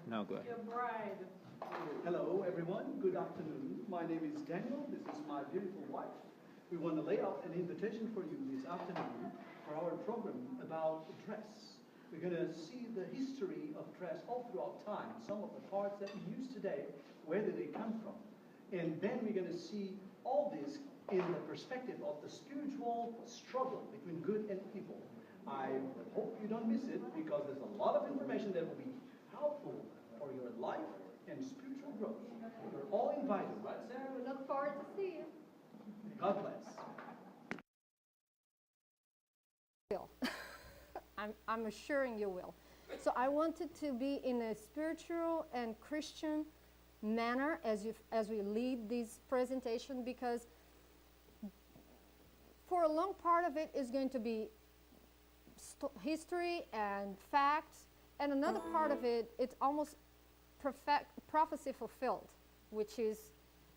No, go ahead. Your bride. Hello, everyone. Good afternoon. My name is Daniel. This is my beautiful wife. We want to lay out an invitation for you this afternoon for our program about dress. We're going to see the history of dress all throughout time. Some of the parts that we use today, where did they come from? And then we're going to see all this in the perspective of the spiritual struggle between good and evil. I hope you don't miss it, because there's a lot of information that will be helpful for your life and spiritual growth. You're all invited, right, Sarah? We look forward to see you. God bless. Will. I'm assuring you will. So I wanted to be in a spiritual and Christian manner as we lead this presentation, because for a long part of it is going to be history and facts, and another part of it, it's almost prophecy fulfilled, which is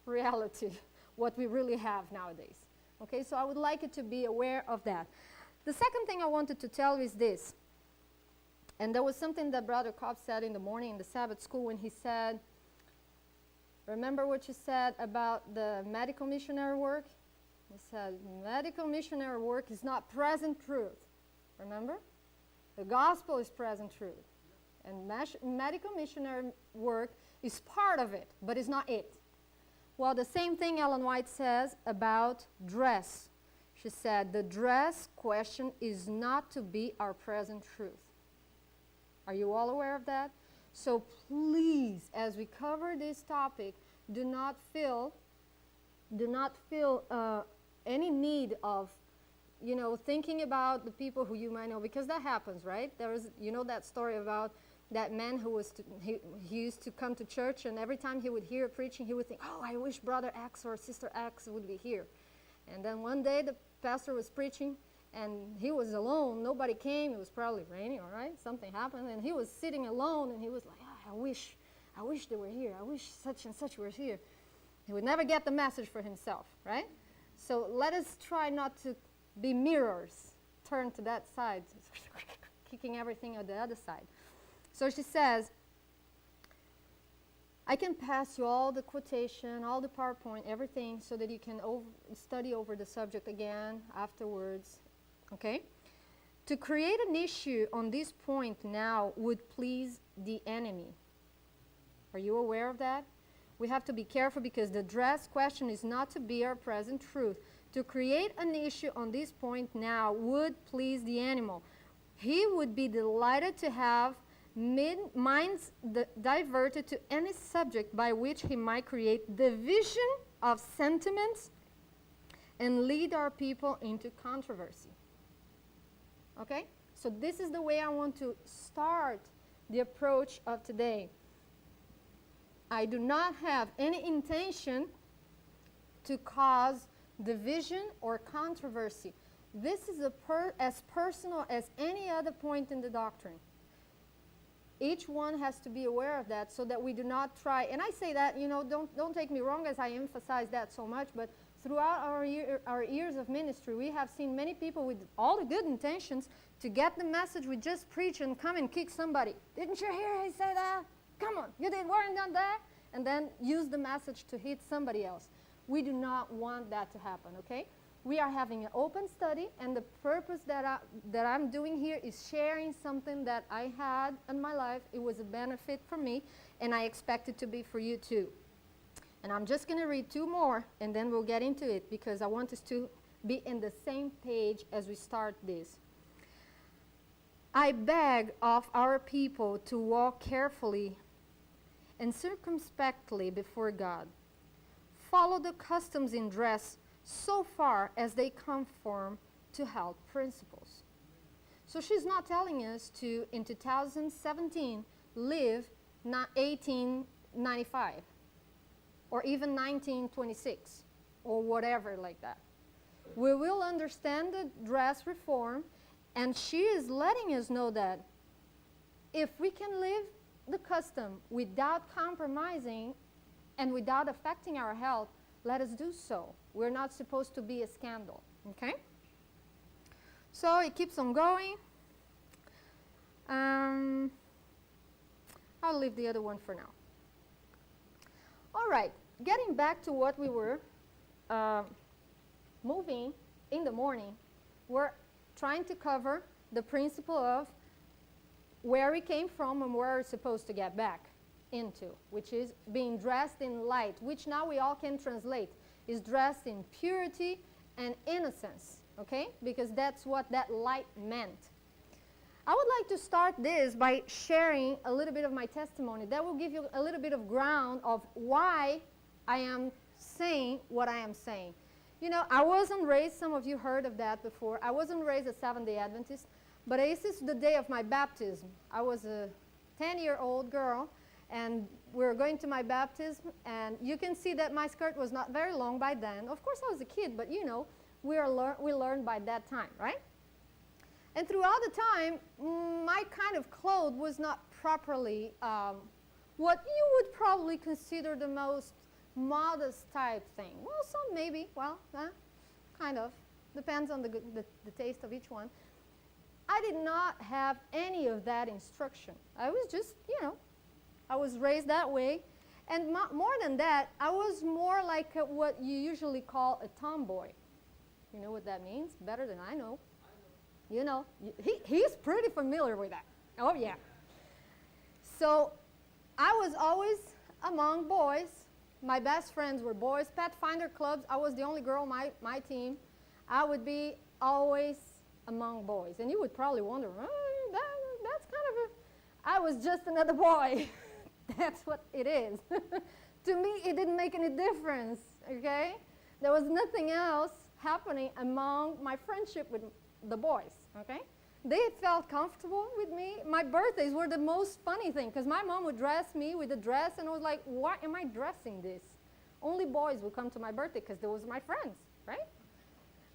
reality, what we really have nowadays. Okay, so I would like you to be aware of that. The second thing I wanted to tell you is this, and there was something that Brother Cobb said in the morning in the Sabbath school when he said, remember what you said about the medical missionary work? He said, medical missionary work is not present truth. Remember? The gospel is present truth. And medical missionary work is part of it, but it's not it. Well, the same thing Ellen White says about dress. She said, the dress question is not to be our present truth. Are you all aware of that? So please, as we cover this topic, do not feel any need of, thinking about the people who you might know, because that happens, right? There is, that story about that man who was he used to come to church, and every time he would hear preaching, he would think, oh, I wish Brother X or Sister X would be here. And then one day the pastor was preaching, and he was alone. Nobody came. It was probably raining, all right? Something happened, and he was sitting alone, and he was like, I wish they were here. I wish such and such were here. He would never get the message for himself, right? So let us try not to be mirrors, turn to that side, kicking everything on the other side. So she says, I can pass you all the quotation, all the PowerPoint, everything, so that you can study over the subject again afterwards, okay? To create an issue on this point now would please the enemy. Are you aware of that? We have to be careful, because the dress question is not to be our present truth. To create an issue on this point now would please the enemy. He would be delighted to have minds diverted to any subject by which he might create division of sentiments and lead our people into controversy. Okay? So this is the way I want to start the approach of today. I do not have any intention to cause division or controversy. This is as personal as any other point in the doctrine. Each one has to be aware of that, so that we do not try. And I say that, don't take me wrong, as I emphasize that so much, but throughout our years of ministry, we have seen many people with all the good intentions to get the message we just preached and come and kick somebody. Didn't you hear he say that? Come on, weren't done that? And then use the message to hit somebody else. We do not want that to happen, okay? We are having an open study, and the purpose that I'm doing here is sharing something that I had in my life. It was a benefit for me, and I expect it to be for you too. And I'm just going to read two more, and then we'll get into it, because I want us to be in the same page as we start this. I beg of our people to walk carefully and circumspectly before God. Follow the customs in dress so far as they conform to health principles. So she's not telling us to, in 2017, live 1895 or even 1926 or whatever like that. We will understand the dress reform, and she is letting us know that if we can live the custom without compromising and without affecting our health, let us do so. We're not supposed to be a scandal, okay? So it keeps on going. I'll leave the other one for now. All right, getting back to what we were moving in the morning, we're trying to cover the principle of where we came from and where we're supposed to get back into, which is being dressed in light, which now we all can translate, is dressed in purity and innocence, okay? Because that's what that light meant. I would like to start this by sharing a little bit of my testimony. That will give you a little bit of ground of why I am saying what I am saying. You know, I wasn't raised, some of you heard of that before, I wasn't raised a Seventh-day Adventist, but this is the day of my baptism. I was a 10-year-old girl, and we were going to my baptism, and you can see that my skirt was not very long by then. Of course, I was a kid, but you know, we learned by that time, right? And throughout the time, my kind of clothes was not properly what you would probably consider the most modest type thing. Well, some maybe, well, kind of. Depends on the taste of each one. I did not have any of that instruction. I was just, you know, I was raised that way. And more than that, I was more like what you usually call a tomboy. You know what that means? Better than I know. You know, he's pretty familiar with that. Oh, yeah. So I was always among boys. My best friends were boys. Pathfinder clubs, I was the only girl on my team. I would be always among boys. And you would probably wonder, oh, that's kind of I was just another boy. That's what it is. To me, it didn't make any difference, okay? There was nothing else happening among my friendship with the boys, okay? They felt comfortable with me. My birthdays were the most funny thing, because my mom would dress me with a dress, and I was like, why am I dressing this? Only boys would come to my birthday, because those were my friends, right?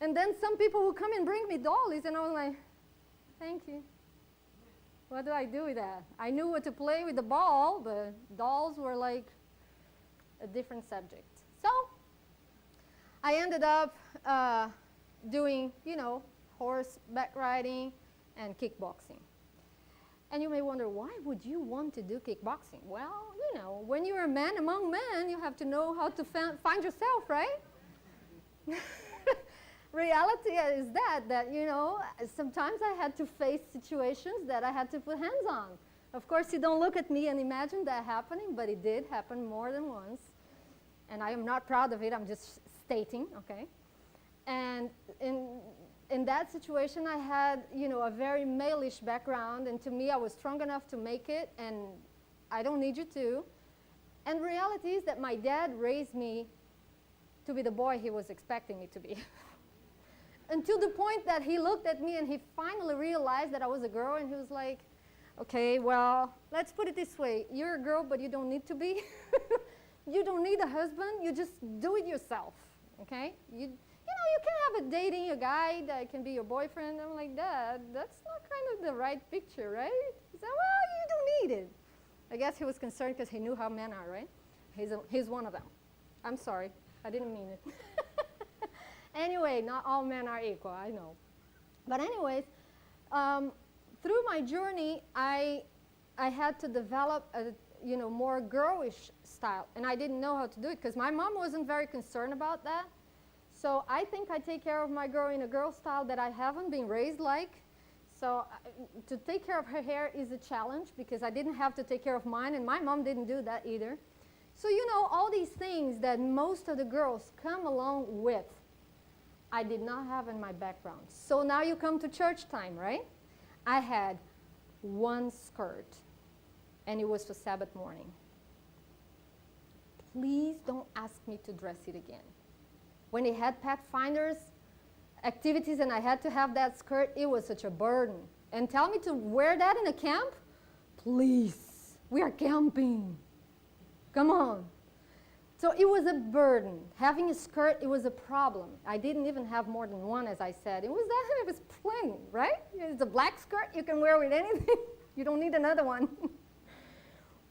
And then some people would come and bring me dollies, and I was like, thank you. What do I do with that? I knew what to play with the ball, but dolls were like a different subject. So I ended up doing, you know, horseback riding and kickboxing. And you may wonder, why would you want to do kickboxing? Well, you know, when you're a man among men, you have to know how to find yourself, right? Reality is that, you know, sometimes I had to face situations that I had to put hands on. Of course, you don't look at me and imagine that happening, but it did happen more than once. And I am not proud of it, I'm just stating, okay? And in that situation, I had, you know, a very male-ish background, and to me, I was strong enough to make it, and I don't need you to. And the reality is that my dad raised me to be the boy he was expecting me to be. Until the point that he looked at me and he finally realized that I was a girl, and he was like, okay, well, let's put it this way. You're a girl, but you don't need to be. You don't need a husband. You just do it yourself, okay? You know, you can have dating a guy that can be your boyfriend. I'm like, Dad, that's not kind of the right picture, right? He said, well, you don't need it. I guess he was concerned because he knew how men are, right? He's one of them. I'm sorry. I didn't mean it. Anyway, not all men are equal, I know. But anyways, through my journey, I had to develop a, you know, more girlish style. And I didn't know how to do it because my mom wasn't very concerned about that. So I think I take care of my girl in a girl style that I haven't been raised like. So to take care of her hair is a challenge because I didn't have to take care of mine, and my mom didn't do that either. So you know, all these things that most of the girls come along with, I did not have in my background. So now you come to church time, right? I had one skirt, and it was for Sabbath morning. Please don't ask me to dress it again. When they had Pathfinders activities and I had to have that skirt, it was such a burden. And tell me to wear that in a camp? Please, we are camping. Come on. So it was a burden. Having a skirt, it was a problem. I didn't even have more than one, as I said. It was plenty, right? It's a black skirt you can wear with anything. You don't need another one.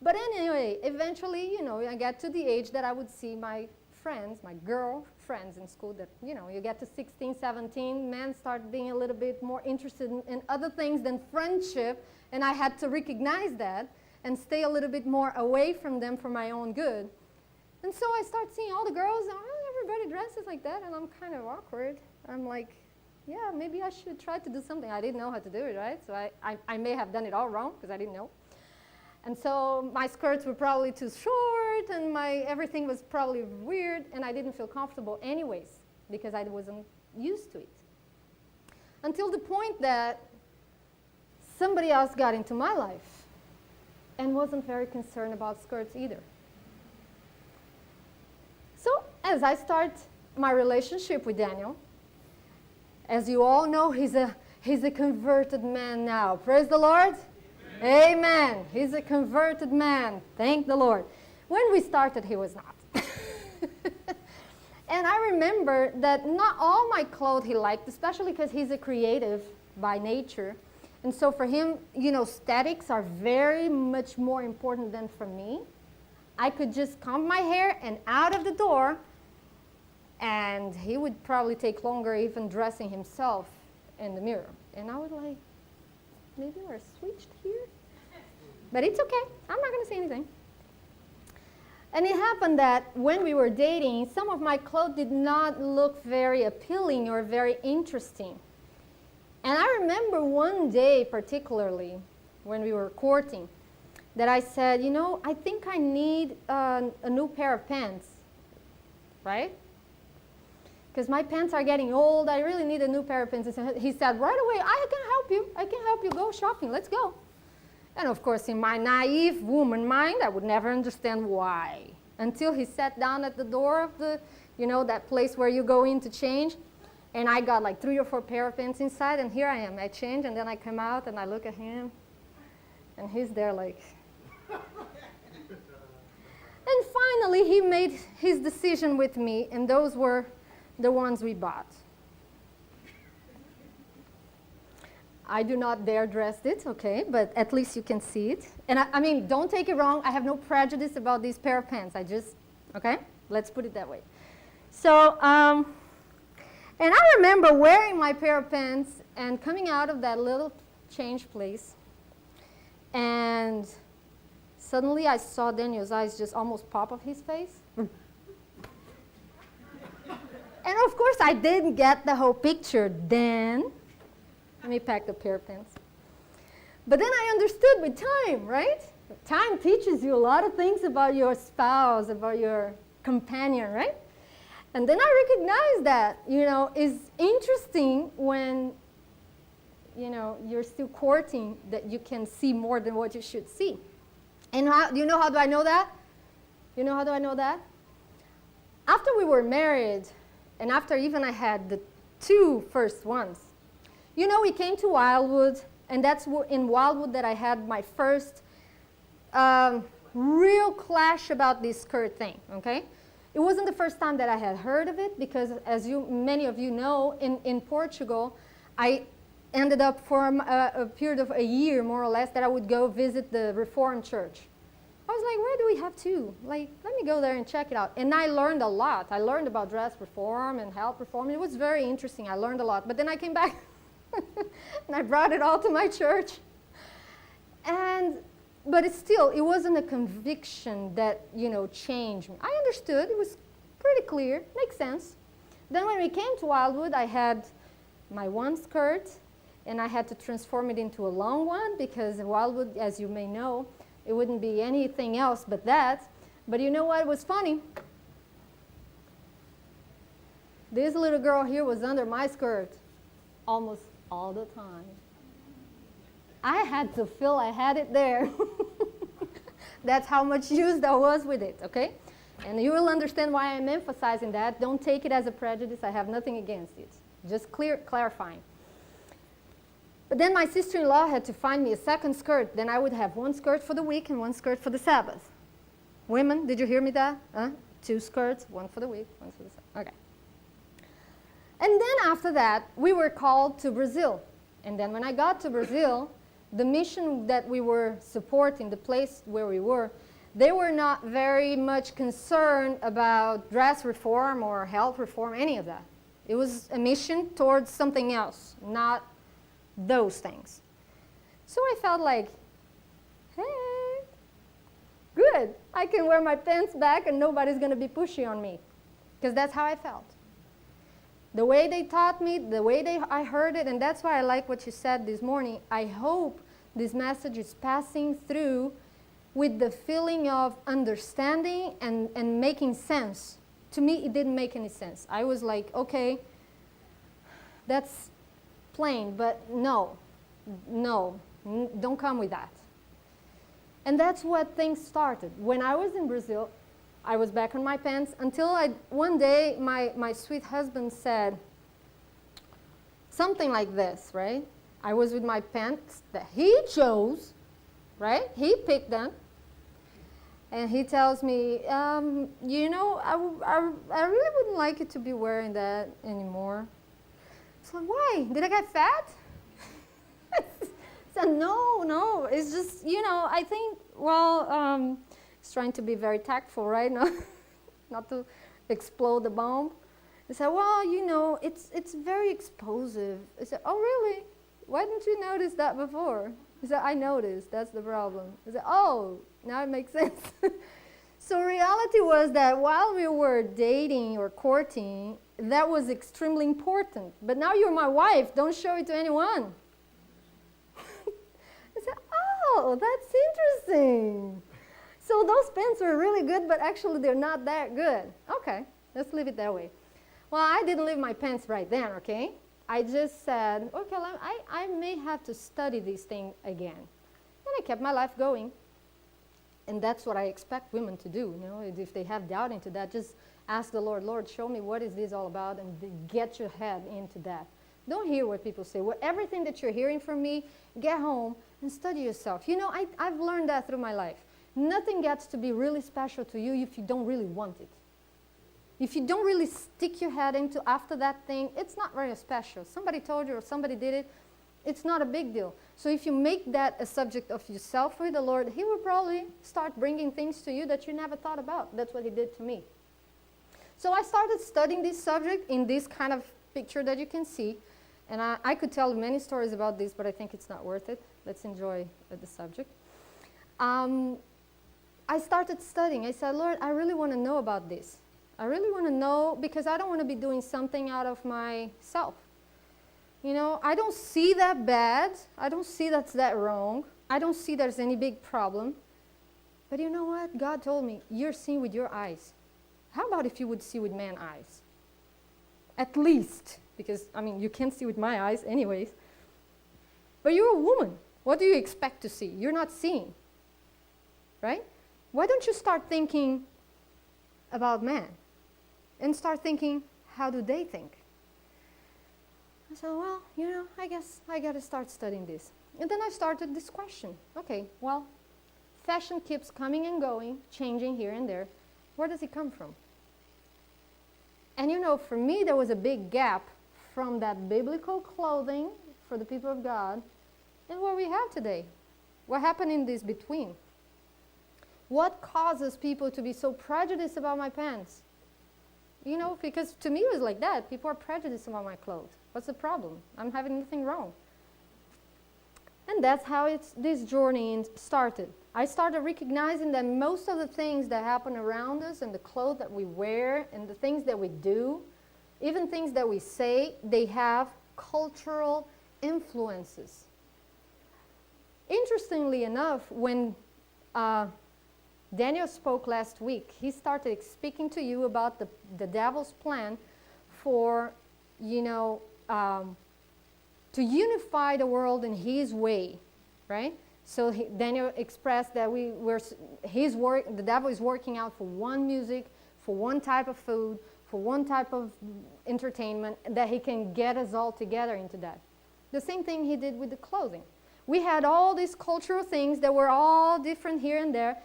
But anyway, eventually, you know, I got to the age that I would see my friends, my girl friends in school that, you know, you get to 16, 17, men start being a little bit more interested in other things than friendship, and I had to recognize that. and stay a little bit more away from them for my own good. And so I start seeing all the girls, and everybody dresses like that, and I'm kind of awkward. I'm like, yeah, maybe I should try to do something. I didn't know how to do it, right? So I may have done it all wrong because I didn't know. And so my skirts were probably too short, and everything was probably weird, and I didn't feel comfortable anyways because I wasn't used to it. Until the point that somebody else got into my life and wasn't very concerned about skirts either. So as I start my relationship with Daniel, as you all know, he's a converted man now. Praise the Lord. Amen. He's a converted man. Thank the Lord. When we started, he was not. And I remember that not all my clothes he liked, especially because he's a creative by nature. And so for him, aesthetics are very much more important than for me. I could just comb my hair and out of the door, and he would probably take longer even dressing himself in the mirror. And I was like, maybe we're switched here? But it's okay. I'm not going to say anything. And it happened that when we were dating, some of my clothes did not look very appealing or very interesting. And I remember one day particularly, when we were courting, that I said, I think I need a new pair of pants, right? Because my pants are getting old. I really need a new pair of pants. He said, right away, I can help you. I can help you go shopping. Let's go. And of course, in my naive woman mind, I would never understand why. Until he sat down at the door of the, that place where you go in to change. And I got like 3 or 4 pair of pants inside, and here I am. I change, and then I come out, and I look at him, and he's there like. And finally, he made his decision with me, and those were the ones we bought. I do not dare dress it, okay, but at least you can see it. And I mean, don't take it wrong. I have no prejudice about these pair of pants. Okay, let's put it that way. So, and I remember wearing my pair of pants and coming out of that little change place, and suddenly I saw Daniel's eyes just almost pop off his face. And of course, I didn't get the whole picture then. Let me pack the pair of pants. But then I understood with time, right? Time teaches you a lot of things about your spouse, about your companion, right? And then I recognized that, it's interesting when, you're still courting that you can see more than what you should see. And how do I know that? You know how do I know that? After we were married, and after even I had the 2 first ones, we came to Wildwood, and that's in Wildwood that I had my first real clash about this skirt thing, okay? It wasn't the first time that I had heard of it, because as many of you know, in Portugal, I ended up for a period of a year, more or less, that I would go visit the Reformed church. I was like, where do we have 2? Like, let me go there and check it out. And I learned a lot. I learned about dress reform and health reform. It was very interesting. I learned a lot. But then I came back and I brought it all to my church. But it wasn't a conviction that, changed me. I understood. It was pretty clear. Makes sense. Then when we came to Wildwood, I had my one skirt, and I had to transform it into a long one, because Wildwood, as you may know, it wouldn't be anything else but that. But you know what was funny? This little girl here was under my skirt almost all the time. I had to feel I had it there. That's how much used I was with it, okay? And you will understand why I'm emphasizing that. Don't take it as a prejudice. I have nothing against it. Just clarifying. But then my sister-in-law had to find me a second skirt. Then I would have one skirt for the week and one skirt for the Sabbath. Women, did you hear me that? 2 skirts, one for the week, one for the Sabbath. Okay. And then after that, we were called to Brazil. And then when I got to Brazil, the mission that we were supporting, the place where we were, they were not very much concerned about dress reform or health reform, any of that. It was a mission towards something else, not those things. So I felt like, hey, good. I can wear my pants back and nobody's going to be pushy on me. Because that's how I felt. The way they taught me, the way I heard it, and that's why I like what you said this morning. I hope this message is passing through with the feeling of understanding and making sense. To me, it didn't make any sense. I was like, okay, that's plain, but no, don't come with that. And that's what things started. When I was in Brazil, I was back on my pants until one day my sweet husband said something like this, right? I was with my pants that he chose, right? He picked them. And he tells me, you know, I really wouldn't like you to be wearing that anymore. It's like, why? Did I get fat? I said, no. It's just, you know, I think, well, he's trying to be very tactful, right? No, not to explode the bomb. He said, well, you know, it's very explosive. I said, oh, really? Why didn't you notice that before? He said, I noticed. That's the problem. I said, oh, now it makes sense. So reality was that while we were dating or courting, that was extremely important. But now you're my wife. Don't show it to anyone. I said, oh, that's interesting. So those pants were really good, but actually they're not that good. Okay, let's leave it that way. Well, I didn't leave my pants right then, okay? I just said, okay, I may have to study this thing again. And I kept my life going. And that's what I expect women to do, you know, if they have doubt into that, just ask the Lord, Lord, show me what is this all about, and get your head into that. Don't hear what people say. Everything that you're hearing from me, get home and study yourself. You know, I've learned that through my life. Nothing gets to be really special to you if you don't really want it. If you don't really stick your head into after that thing, it's not very special. Somebody told you or somebody did it, it's not a big deal. So if you make that a subject of yourself with the Lord, He will probably start bringing things to you that you never thought about. That's what He did to me. So I started studying this subject in this kind of picture that you can see. And I could tell many stories about this, but I think it's not worth it. Let's enjoy the subject. I started studying. I said, Lord, I really want to know about this. I really want to know because I don't want to be doing something out of myself. You know, I don't see that bad. I don't see that's that wrong. I don't see there's any big problem. But you know what? God told me, you're seeing with your eyes. How about if you would see with man's eyes? At least. Because, I mean, you can't see with my eyes anyways. But you're a woman. What do you expect to see? You're not seeing. Right? Why don't you start thinking about man? And start thinking, how do they think? I said, well, you know, I guess I got to start studying this. And then I started this question. Okay, well, fashion keeps coming and going, changing here and there. Where does it come from? And you know, for me, there was a big gap from that biblical clothing for the people of God and what we have today. What happened in this between? What causes people to be so prejudiced about my pants? You know, because to me it was like that. People are prejudiced about my clothes. What's the problem? I'm having nothing wrong. And that's how this journey started. I started recognizing that most of the things that happen around us and the clothes that we wear and the things that we do, even things that we say, they have cultural influences. Interestingly enough, when Daniel spoke last week, he started speaking to you about the devil's plan for, you know, to unify the world in his way, right? So Daniel expressed that the devil is working out for one music, for one type of food, for one type of entertainment, that he can get us all together into that. The same thing he did with the clothing. We had all these cultural things that were all different here and there,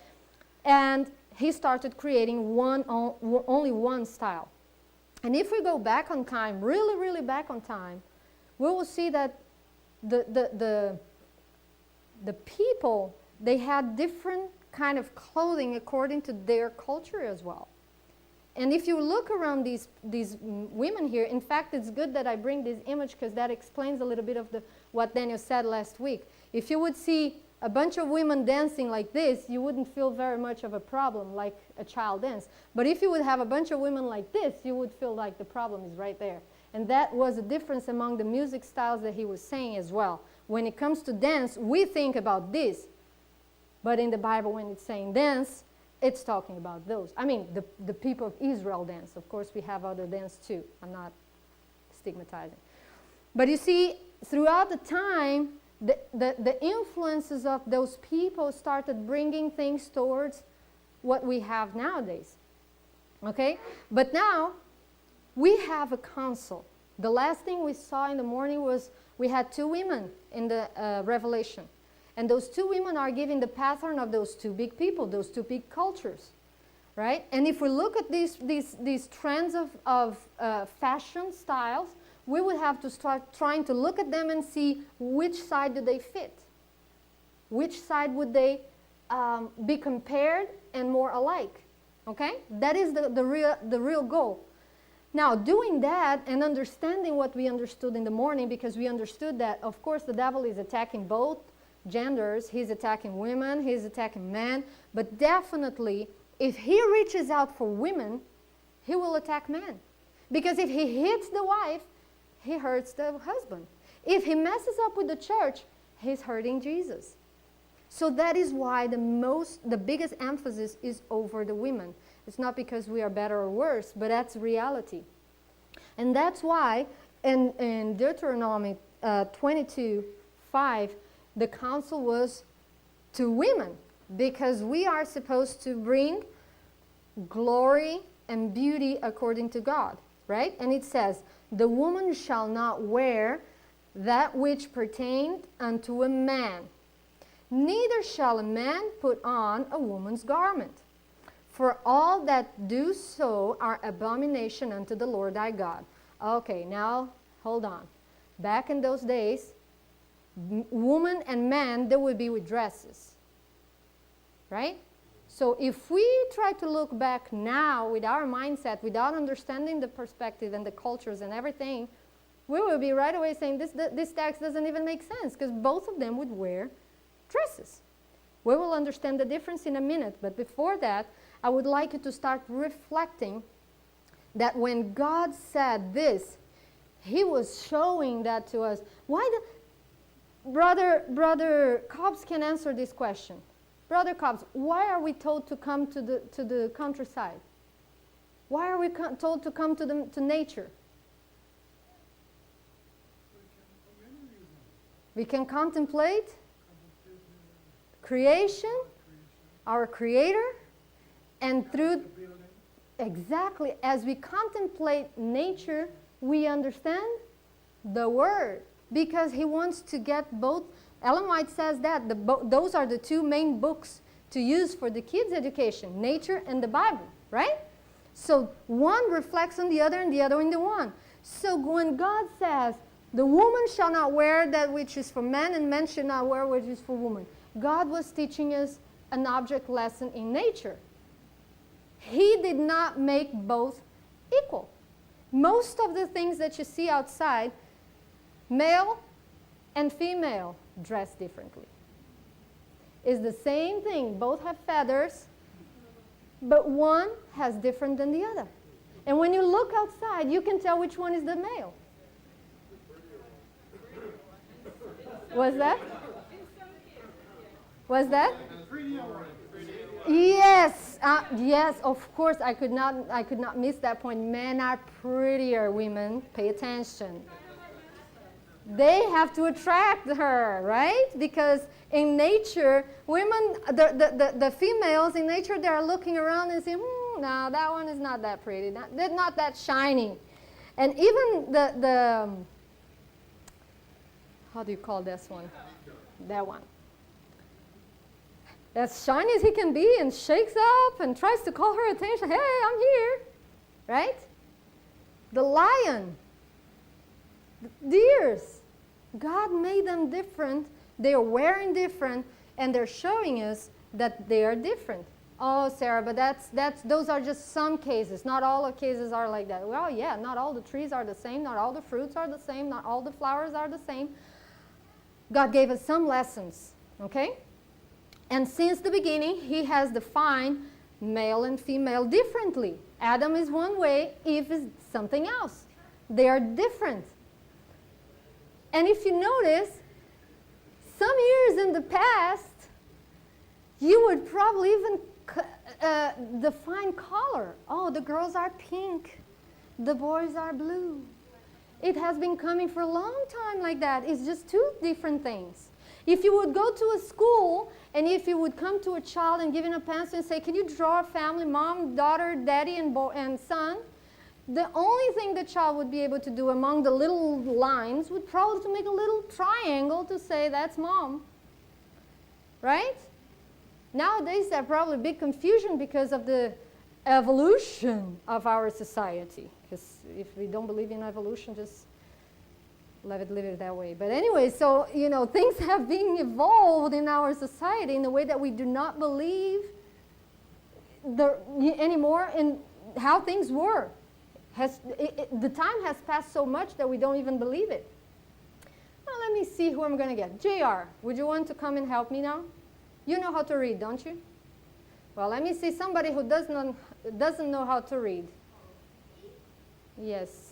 and he started creating only one style. And if we go back on time, really, really back on time, we will see that the people, they had different kind of clothing according to their culture as well. And if you look around these women here, in fact, it's good that I bring this image because that explains a little bit of what Daniel said last week. If you would see a bunch of women dancing like this, you wouldn't feel very much of a problem like a child dance. But if you would have a bunch of women like this, you would feel like the problem is right there. And that was a difference among the music styles that he was saying as well. When it comes to dance, we think about this. But in the Bible, when it's saying dance, it's talking about those. I mean, the people of Israel dance. Of course, we have other dance too. I'm not stigmatizing. But you see, throughout the time, the influences of those people started bringing things towards what we have nowadays. Okay? But now, we have a council. The last thing we saw in the morning was we had two women in the Revelation. And those two women are giving the pattern of those two big people, those two big cultures. Right? And if we look at these trends of fashion styles, we would have to start trying to look at them and see which side do they fit. Which side would they be compared and more alike. Okay? That is the real goal. Now, doing that and understanding what we understood in the morning, because we understood that, of course, the devil is attacking both genders. He's attacking women, he's attacking men, but definitely, if he reaches out for women, he will attack men. Because if he hits the wife, he hurts the husband. If he messes up with the church, he's hurting Jesus. So that is why the biggest emphasis is over the women. It's not because we are better or worse, but that's reality. And that's why in Deuteronomy 22:5, the counsel was to women, because we are supposed to bring glory and beauty according to God, right? And it says, the woman shall not wear that which pertained unto a man, neither shall a man put on a woman's garment. For all that do so are abomination unto the Lord thy God. Okay, now hold on. Back in those days, woman and man, they would be with dresses. Right? So if we try to look back now with our mindset, without understanding the perspective and the cultures and everything, we will be right away saying this text doesn't even make sense, because both of them would wear dresses. We will understand the difference in a minute, but before that, I would like you to start reflecting that when God said this, he was showing that to us. Brother Cobbs can answer this question. Brother Cobbs, why are we told to come to the countryside? Why are we told to come to nature? We can contemplate creation, our Creator, and through, exactly, as we contemplate nature, we understand the Word, because he wants to get both. Ellen White says that those are the two main books to use for the kids' education, nature and the Bible, right? So one reflects on the other and the other in the one. So when God says, the woman shall not wear that which is for men, and men shall not wear which is for women, God was teaching us an object lesson in nature. He did not make both equal. Most of the things that you see outside, male and female dress differently. It's the same thing. Both have feathers, but one has different than the other. And when you look outside, you can tell which one is the male. Was that? Was that? Yes, yes, of course. I could not miss that point. Men are prettier. Women, pay attention. They have to attract her, right? Because in nature, women, the females in nature, they are looking around and saying, no, that one is not that pretty. They're not that shiny. And even the how do you call this one? That one. As shiny as he can be, and shakes up and tries to call her attention. Hey, I'm here, right? The lion, the deers, God made them different. They are wearing different, and they're showing us that they are different. Oh, Sarah, but those are just some cases. Not all the cases are like that. Well, yeah, not all the trees are the same. Not all the fruits are the same. Not all the flowers are the same. God gave us some lessons, okay? And since the beginning, he has defined male and female differently. Adam is one way, Eve is something else. They are different. And if you notice, some years in the past, you would probably even define color. Oh, the girls are pink, the boys are blue. It has been coming for a long time like that. It's just two different things. If you would go to a school and if you would come to a child and give him a pencil and say, can you draw a family, mom, daughter, daddy, and son? The only thing the child would be able to do among the little lines would probably to make a little triangle to say, that's mom. Right? Nowadays, there's probably a big confusion because of the evolution of our society. Because if we don't believe in evolution, just leave it that way. But anyway, so, you know, things have been evolved in our society in a way that we do not believe anymore in how things were. The time has passed so much that we don't even believe it. Well, let me see who I'm going to get. JR, would you want to come and help me now? You know how to read, don't you? Well, let me see somebody who doesn't know how to read. Yes.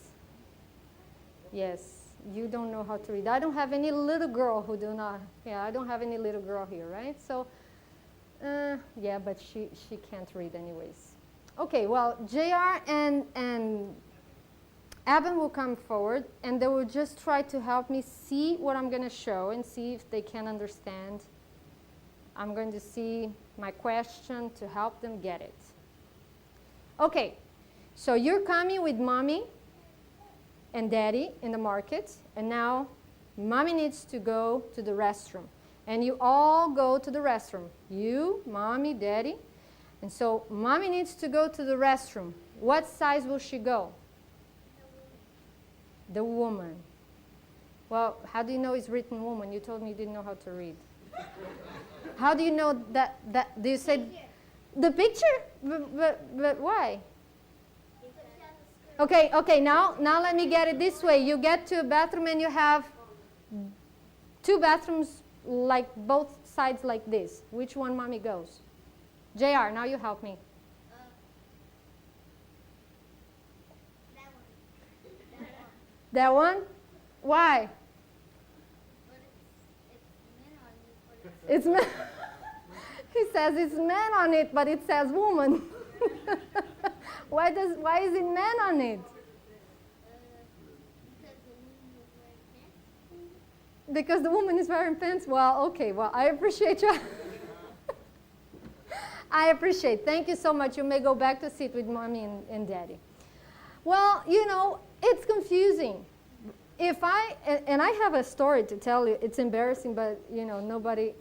Yes, you don't know how to read. I don't have any little girl who do not. Yeah, I don't have any little girl here, right? So, yeah, but she can't read anyways. Okay, well, JR and Evan will come forward, and they will just try to help me see what I'm going to show and see if they can understand. I'm going to see my question to help them get it. Okay, so you're coming with mommy and daddy in the market, and now mommy needs to go to the restroom. And you all go to the restroom. You, mommy, daddy. And so mommy needs to go to the restroom. What size will she go? The woman. Well, how do you know it's written woman? You told me you didn't know how to read. How do you know that do you say the picture? But why? Okay, now let me get it this way. You get to a bathroom and you have two bathrooms like both sides like this. Which one mommy goes? JR, now you help me. That one? Why? It's men. He says it's man on it, but it says woman. Why is it man on it? Because the woman is wearing pants? Well, okay, well, I appreciate you. I appreciate. Thank you so much. You may go back to sit with mommy and daddy. Well, you know, it's confusing. And I have a story to tell you. It's embarrassing, but you know, nobody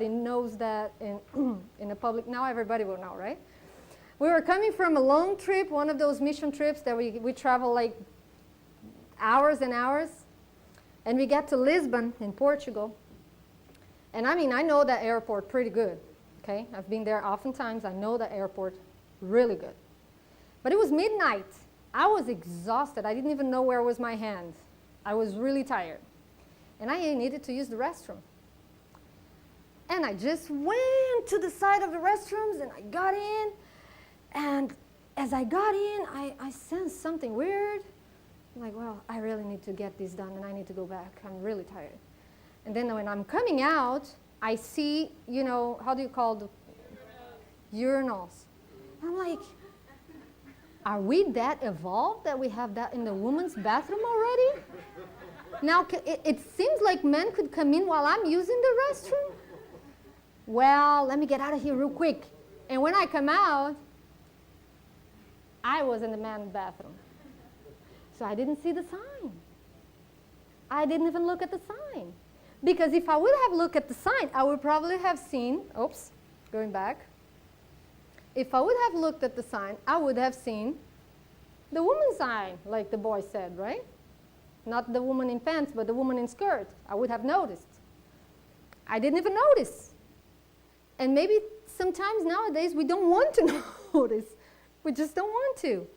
knows that in the public. Now everybody will know, right? We were coming from a long trip, one of those mission trips that we travel like hours and hours. And we got to Lisbon in Portugal. And I mean, I know that airport pretty good. Okay, I've been there oftentimes. I know the airport really good. But it was midnight. I was exhausted. I didn't even know where was my hand. I was really tired. And I needed to use the restroom. And I just went to the side of the restrooms and I got in. And as I got in, I sensed something weird. I'm like, well, I really need to get this done and I need to go back. I'm really tired. And then when I'm coming out, I see, you know, how do you call the urinals? I'm like, are we that evolved that we have that in the woman's bathroom already? Now, it seems like men could come in while I'm using the restroom. Well, let me get out of here real quick. And when I come out, I was in the man's bathroom. So I didn't see the sign. I didn't even look at the sign. Because if I would have looked at the sign, I would probably have seen, oops, going back. If I would have looked at the sign, I would have seen the woman's sign, like the boy said, right? Not the woman in pants, but the woman in skirt. I would have noticed. I didn't even notice. And maybe sometimes nowadays we don't want to notice. We just don't want to.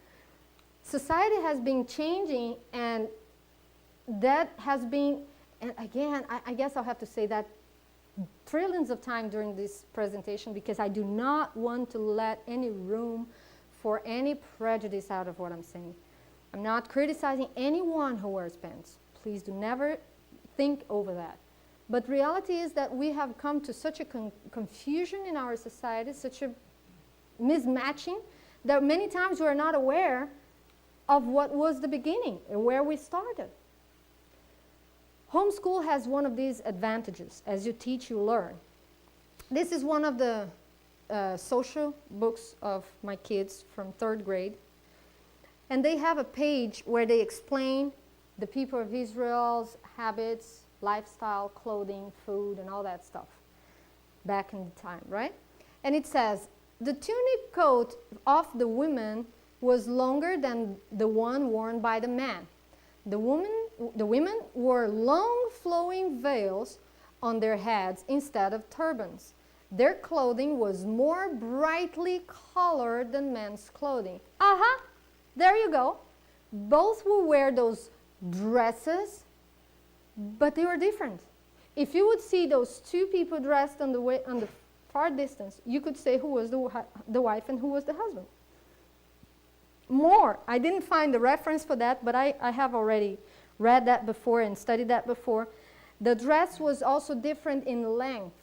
Society has been changing, and that has been, and again, I guess I'll have to say that trillions of times during this presentation because I do not want to let any room for any prejudice out of what I'm saying. I'm not criticizing anyone who wears pants. Please do never think over that. But reality is that we have come to such a confusion in our society, such a mismatching, that many times we are not aware of what was the beginning and where we started. Homeschool has one of these advantages. As you teach, you learn. This is one of the social books of my kids from 3rd grade. And they have a page where they explain the people of Israel's habits, lifestyle, clothing, food, and all that stuff back in the time, right? And it says, the tunic coat of the women was longer than the one worn by the man. The women wore long flowing veils on their heads instead of turbans. Their clothing was more brightly colored than men's clothing. Aha! There you go. Both will wear those dresses, but they were different. If you would see those two people dressed on the far distance, you could say who was the wife and who was the husband. More. I didn't find the reference for that, but I have already read that before and studied that before. The dress was also different in length.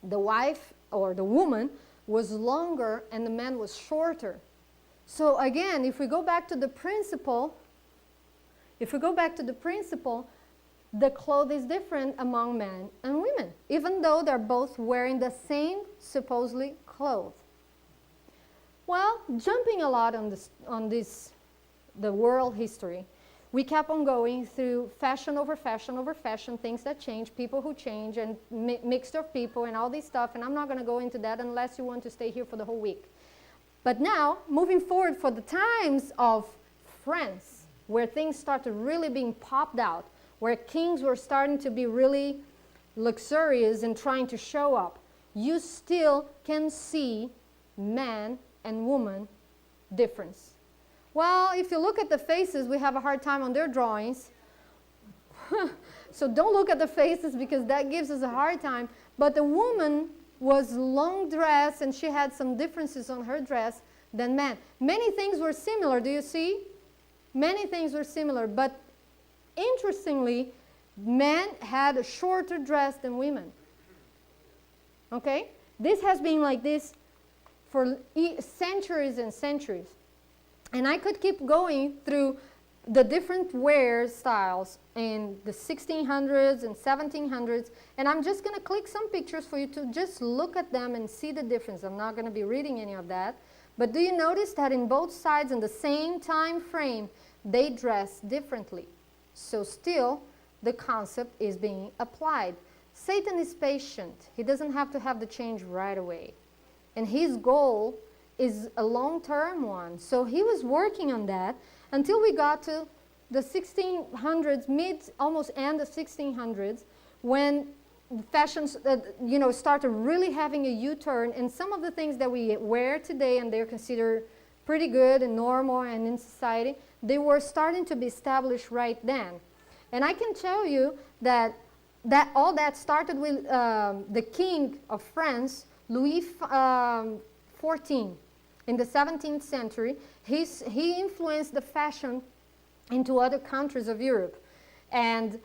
The wife or the woman was longer and the man was shorter. So again, if we go back to the principle, the clothes is different among men and women, even though they're both wearing the same supposedly clothes. Well, jumping a lot on the world history, we kept on going through fashion over fashion over fashion, things that change, people who change, and mixture of people and all this stuff, and I'm not going to go into that unless you want to stay here for the whole week. But now, moving forward for the times of France, where things started really being popped out, where kings were starting to be really luxurious and trying to show up, you still can see man and woman difference. Well, if you look at the faces, we have a hard time on their drawings. So don't look at the faces because that gives us a hard time. But the woman was long dress and she had some differences on her dress than man. Many things were similar, do you see? Many things were similar, but interestingly, men had a shorter dress than women. Okay? This has been like this for centuries and centuries. And I could keep going through the different wear styles in the 1600s and 1700s, and I'm just going to click some pictures for you to just look at them and see the difference. I'm not going to be reading any of that. But do you notice that in both sides in the same time frame, they dress differently? So still, the concept is being applied. Satan is patient. He doesn't have to have the change right away. And his goal is a long-term one. So he was working on that until we got to the 1600s, almost end of 1600s, when fashions, started really having a U-turn, and some of the things that we wear today and they're considered pretty good and normal and in society, they were starting to be established right then. And I can tell you that all that started with the king of France, Louis XIV. In the 17th century, he influenced the fashion into other countries of Europe. And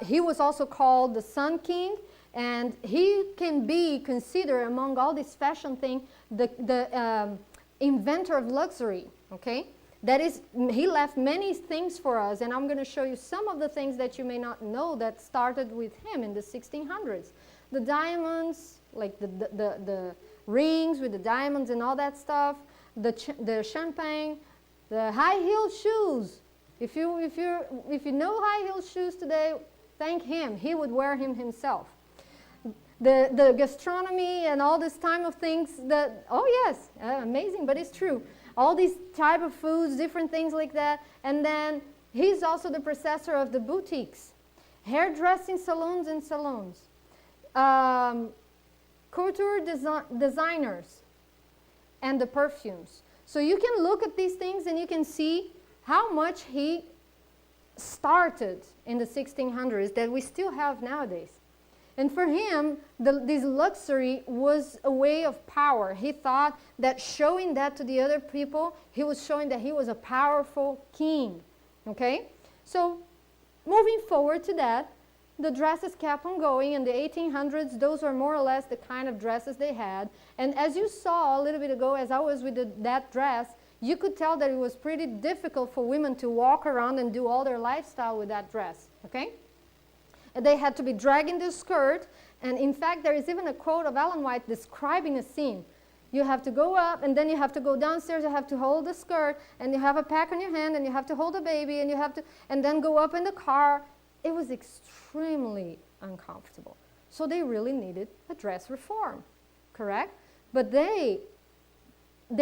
he was also called the Sun King, and he can be considered among all this fashion thing the inventor of luxury, okay? That is, he left many things for us, and I'm going to show you some of the things that you may not know that started with him in the 1600s. The diamonds, like the rings with the diamonds and all that stuff, the champagne, the high-heeled shoes. If you know high-heeled shoes today, thank him. He would wear him himself. The gastronomy and all this time of things that, oh yes, amazing, but it's true. All these type of foods, different things like that. And then he's also the processor of the boutiques, hairdressing salons and salons. Couture designers and the perfumes. So you can look at these things and you can see how much he started in the 1600s that we still have nowadays. And for him, this luxury was a way of power. He thought that showing that to the other people, he was showing that he was a powerful king. Okay? So, moving forward to that, the dresses kept on going. In the 1800s, those were more or less the kind of dresses they had. And as you saw a little bit ago, as I was with that dress, you could tell that it was pretty difficult for women to walk around and do all their lifestyle with that dress. Okay? And they had to be dragging the skirt. And in fact, there is even a quote of Ellen White describing a scene. You have to go up, and then you have to go downstairs. You have to hold the skirt, and you have a pack on your hand, and you have to hold a baby, and you have to, and then go up in the car. It was extremely uncomfortable. So they really needed a dress reform, correct? But there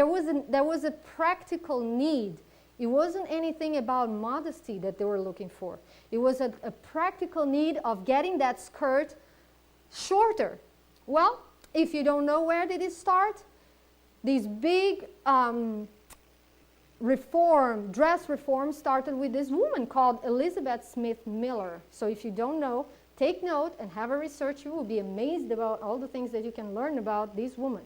was a practical need. It wasn't anything about modesty that they were looking for. It was a practical need of getting that skirt shorter. Well, if you don't know, where did it start? These big dress reform started with this woman called Elizabeth Smith Miller. So if you don't know, take note and have a research. You will be amazed about all the things that you can learn about this woman.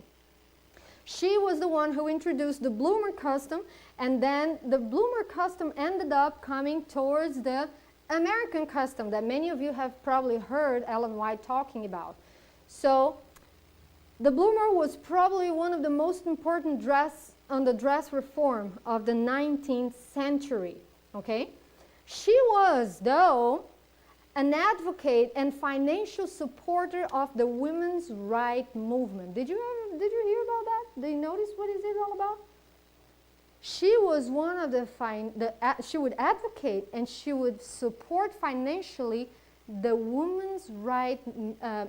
She was the one who introduced the bloomer custom, and then the bloomer custom ended up coming towards the American custom that many of you have probably heard Ellen White talking about. So the bloomer was probably one of the most important dress reform of the 19th century, okay? She was, though, an advocate and financial supporter of the women's rights movement. Did you hear about that? Did you notice what is it all about? She was one of she would advocate and she would support financially the women's rights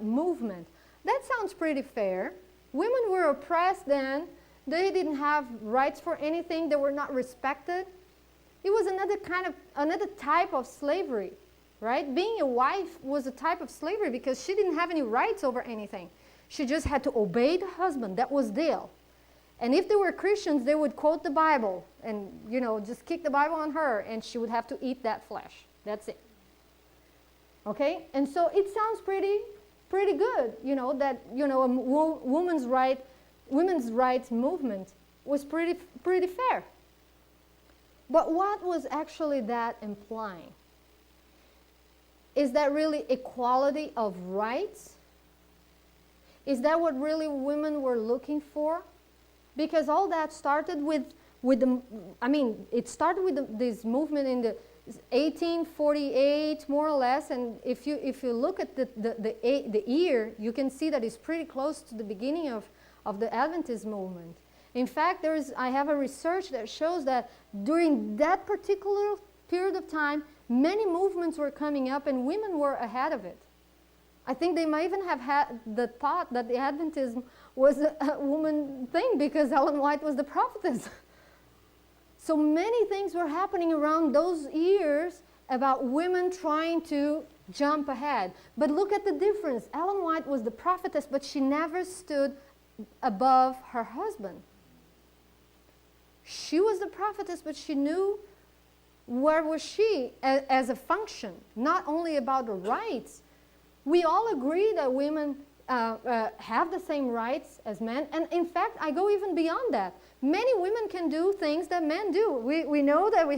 movement. That sounds pretty fair. Women were oppressed then. They didn't have rights for anything. They were not respected. It was another type of slavery, right? Being a wife was a type of slavery because she didn't have any rights over anything. She just had to obey the husband. That was deal. And if they were Christians, they would quote the Bible and, just kick the Bible on her, and she would have to eat that flesh. That's it. Okay? And so it sounds pretty good, that, a women's rights movement was pretty fair. But what was actually that implying? Is that really equality of rights? Is that what really women were looking for? Because all that started it started with this movement in the 1848, more or less, and if you look at the year, you can see that it's pretty close to the beginning of the Adventist movement. In fact, I have a research that shows that during that particular period of time, many movements were coming up and women were ahead of it. I think they might even have had the thought that the Adventism was a woman thing because Ellen White was the prophetess. So many things were happening around those years about women trying to jump ahead. But look at the difference. Ellen White was the prophetess, but she never stood above her husband. She was the prophetess, but she knew where was she as a function, not only about the rights. We all agree that women have the same rights as men, and in fact, I go even beyond that. Many women can do things that men do. We know that we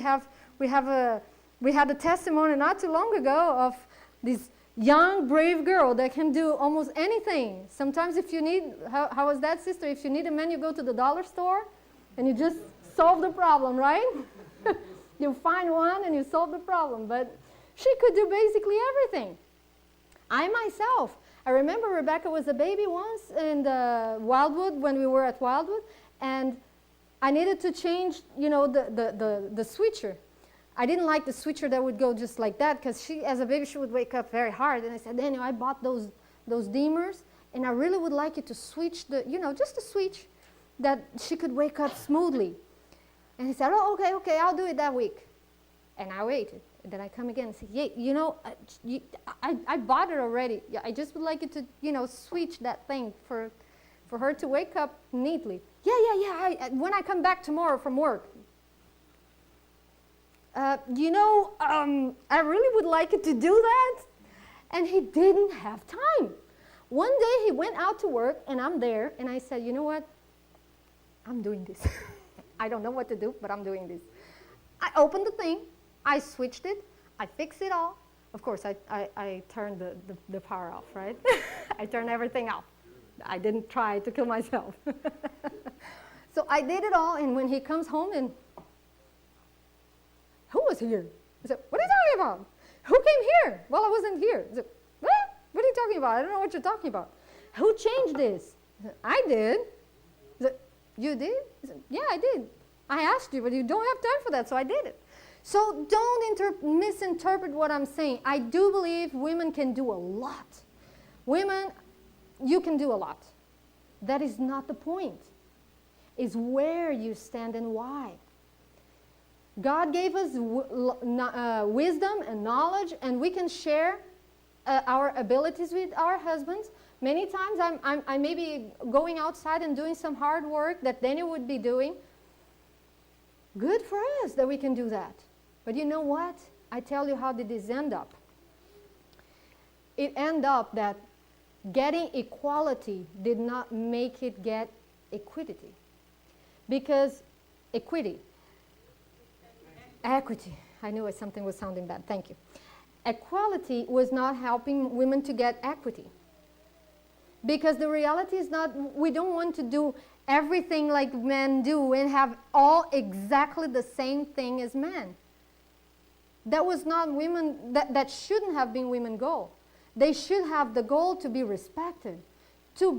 had a testimony not too long ago of this young, brave girl that can do almost anything. Sometimes if you need, how was that, sister? If you need a man, you go to the dollar store and you just solve the problem, right? You find one and you solve the problem. But she could do basically everything. I remember Rebecca was a baby once in Wildwood, when we were at Wildwood, and I needed to change, the switcher. I didn't like the switcher that would go just like that, because as a baby, she would wake up very hard. And I said, Daniel, I bought those dimmers, and I really would like you to switch just a switch that she could wake up smoothly. And he said, oh, okay, I'll do it that week. And I waited. And then I come again and say, yeah, I bought it already. Yeah, I just would like you to, switch that thing for her to wake up neatly. Yeah, when I come back tomorrow from work. I really would like you to do that. And he didn't have time. One day he went out to work, and I'm there, and I said, you know what? I'm doing this. I don't know what to do, but I'm doing this. I opened the thing, I switched it, I fixed it all. Of course, I turned the power off, right? I turned everything off. I didn't try to kill myself. So I did it all, and when he comes home, and who was here? I said, what are you talking about? Who came here? Well, I wasn't here. I said, what? What are you talking about? I don't know what you're talking about. Who changed this? I said, I did. I said, you did? I said, yeah, I did. I asked you, but you don't have time for that, so I did it. So don't misinterpret what I'm saying. I do believe women can do a lot. Women, you can do a lot. That is not the point. It's where you stand and why. God gave us wisdom and knowledge, and we can share our abilities with our husbands. Many times I may be going outside and doing some hard work that Daniel would be doing. Good for us that we can do that. But you know what? I tell you how did this end up. It ended up that getting equality did not make it get equity. Because equity, equity, I knew something was sounding bad, thank you. Equality was not helping women to get equity. Because the reality is not, we don't want to do everything like men do and have all exactly the same thing as men. That was not women, that shouldn't have been women's goal. They should have the goal to be respected, to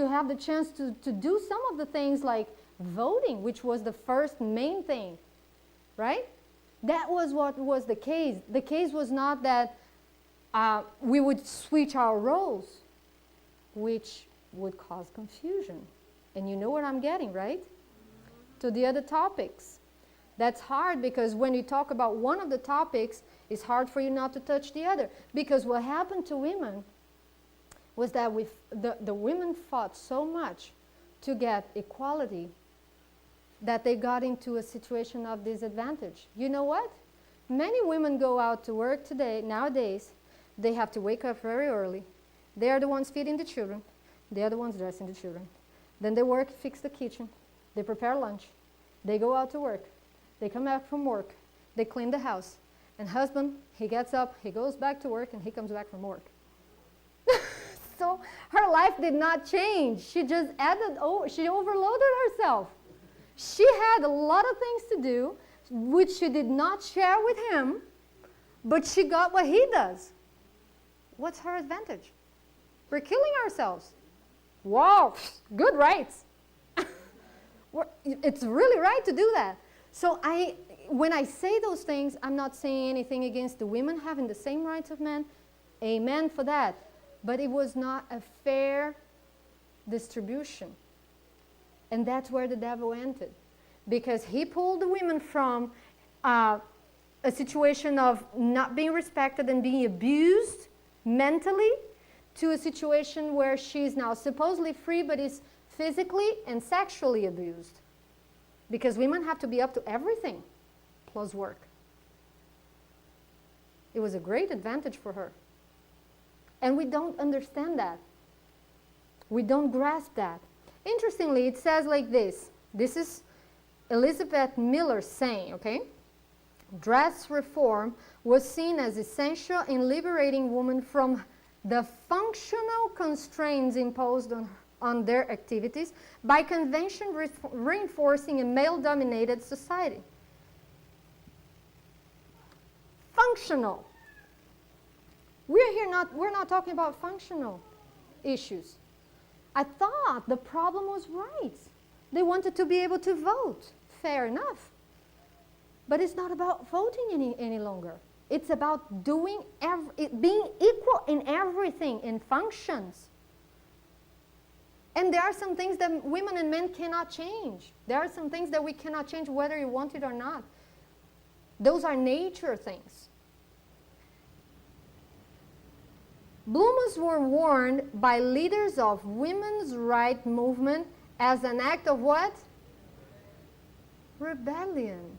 have the chance to do some of the things like voting, which was the first main thing, right? That was what was the case. The case was not that we would switch our roles, which would cause confusion. And you know what I'm getting, right? To the other topics. That's hard because when you talk about one of the topics, it's hard for you not to touch the other. Because what happened to women was that the women fought so much to get equality that they got into a situation of disadvantage. You know what? Many women go out to work today, nowadays, they have to wake up very early. They are the ones feeding the children. They are the ones dressing the children. Then they work, fix the kitchen. They prepare lunch. They go out to work. They come back from work. They clean the house. And husband, he gets up, he goes back to work, and he comes back from work. So her life did not change. She just she overloaded herself. She had a lot of things to do, which she did not share with him, but she got what he does. What's her advantage? We're killing ourselves. Wow, good rights. It's really right to do that. So when I say those things, I'm not saying anything against the women having the same rights of men. Amen for that. But it was not a fair distribution. And that's where the devil entered. Because he pulled the women from a situation of not being respected and being abused mentally to a situation where she's now supposedly free but is physically and sexually abused. Because women have to be up to everything plus work. It was a great advantage for her. And we don't understand that. We don't grasp that. Interestingly, it says like this. This is Elizabeth Miller saying, okay? Dress reform was seen as essential in liberating women from the functional constraints imposed on their activities by convention reinforcing a male-dominated society. Functional. We're not talking about functional issues. I thought the problem was right. They wanted to be able to vote. Fair enough. But it's not about voting any longer. It's about being equal in everything, in functions. And there are some things that women and men cannot change. There are some things that we cannot change whether you want it or not. Those are nature things. Bloomers were warned by leaders of women's rights movement as an act of what? Rebellion.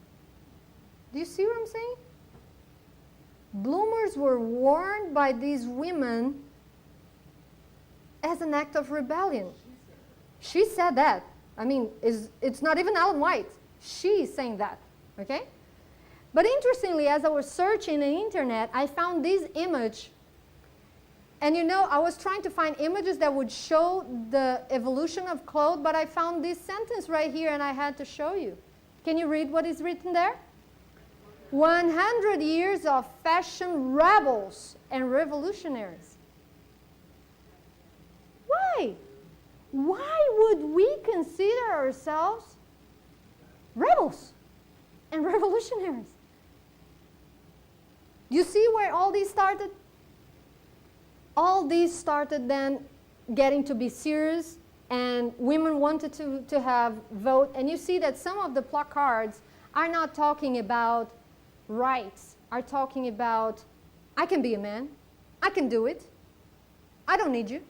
Do you see what I'm saying? bloomers were worn by these women as an act of rebellion. She said that. I mean, it's not even Ellen White. She's saying that, okay? But interestingly, as I was searching the internet, I found this image. And you know, I was trying to find images that would show the evolution of clothes, but I found this sentence right here, and I had to show you. Can you read what is written there? 100 years of fashion rebels and revolutionaries. Why? Why would we consider ourselves rebels and revolutionaries? You see where all these started? All these started then getting to be serious, and women wanted to have vote. And you see that some of the placards are not talking about rights, are talking about, I can be a man, I can do it, I don't need you.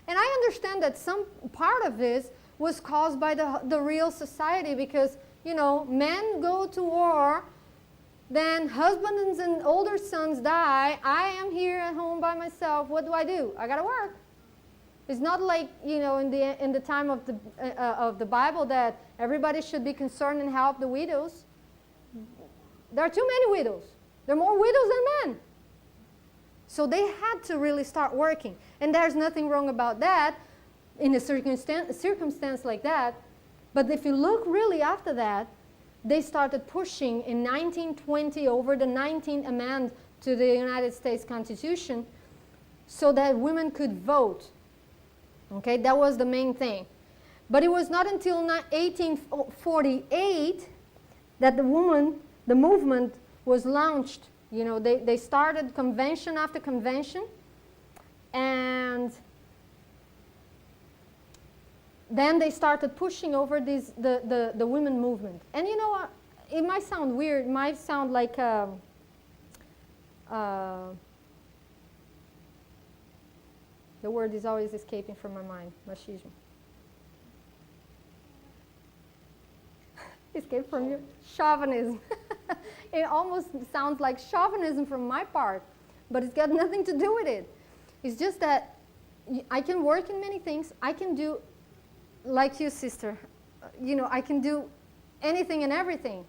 And I understand that some part of this was caused by the real society, because, you know, men go to war, then husbands and older sons die, I am here at home by myself, what do? I gotta work. It's not like, you know, in the time of the Bible that everybody should be concerned and help the widows. There are too many widows. There are more widows than men. So they had to really start working. And there's nothing wrong about that in a circumstance like that. But if you look really after that, they started pushing in 1920 over the 19th Amendment to the United States Constitution so that women could vote. Okay, that was the main thing. But it was not until 1848 that the movement was launched. You know, they started convention after convention, and then they started pushing over the women movement. And you know what? It might sound weird. It might sound like the word is always escaping from my mind. Machismo. Escape from you? Chauvinism. It almost sounds like chauvinism from my part, but it's got nothing to do with it. It's just that I can work in many things. I can do, like you, sister, you know, I can do anything and everything.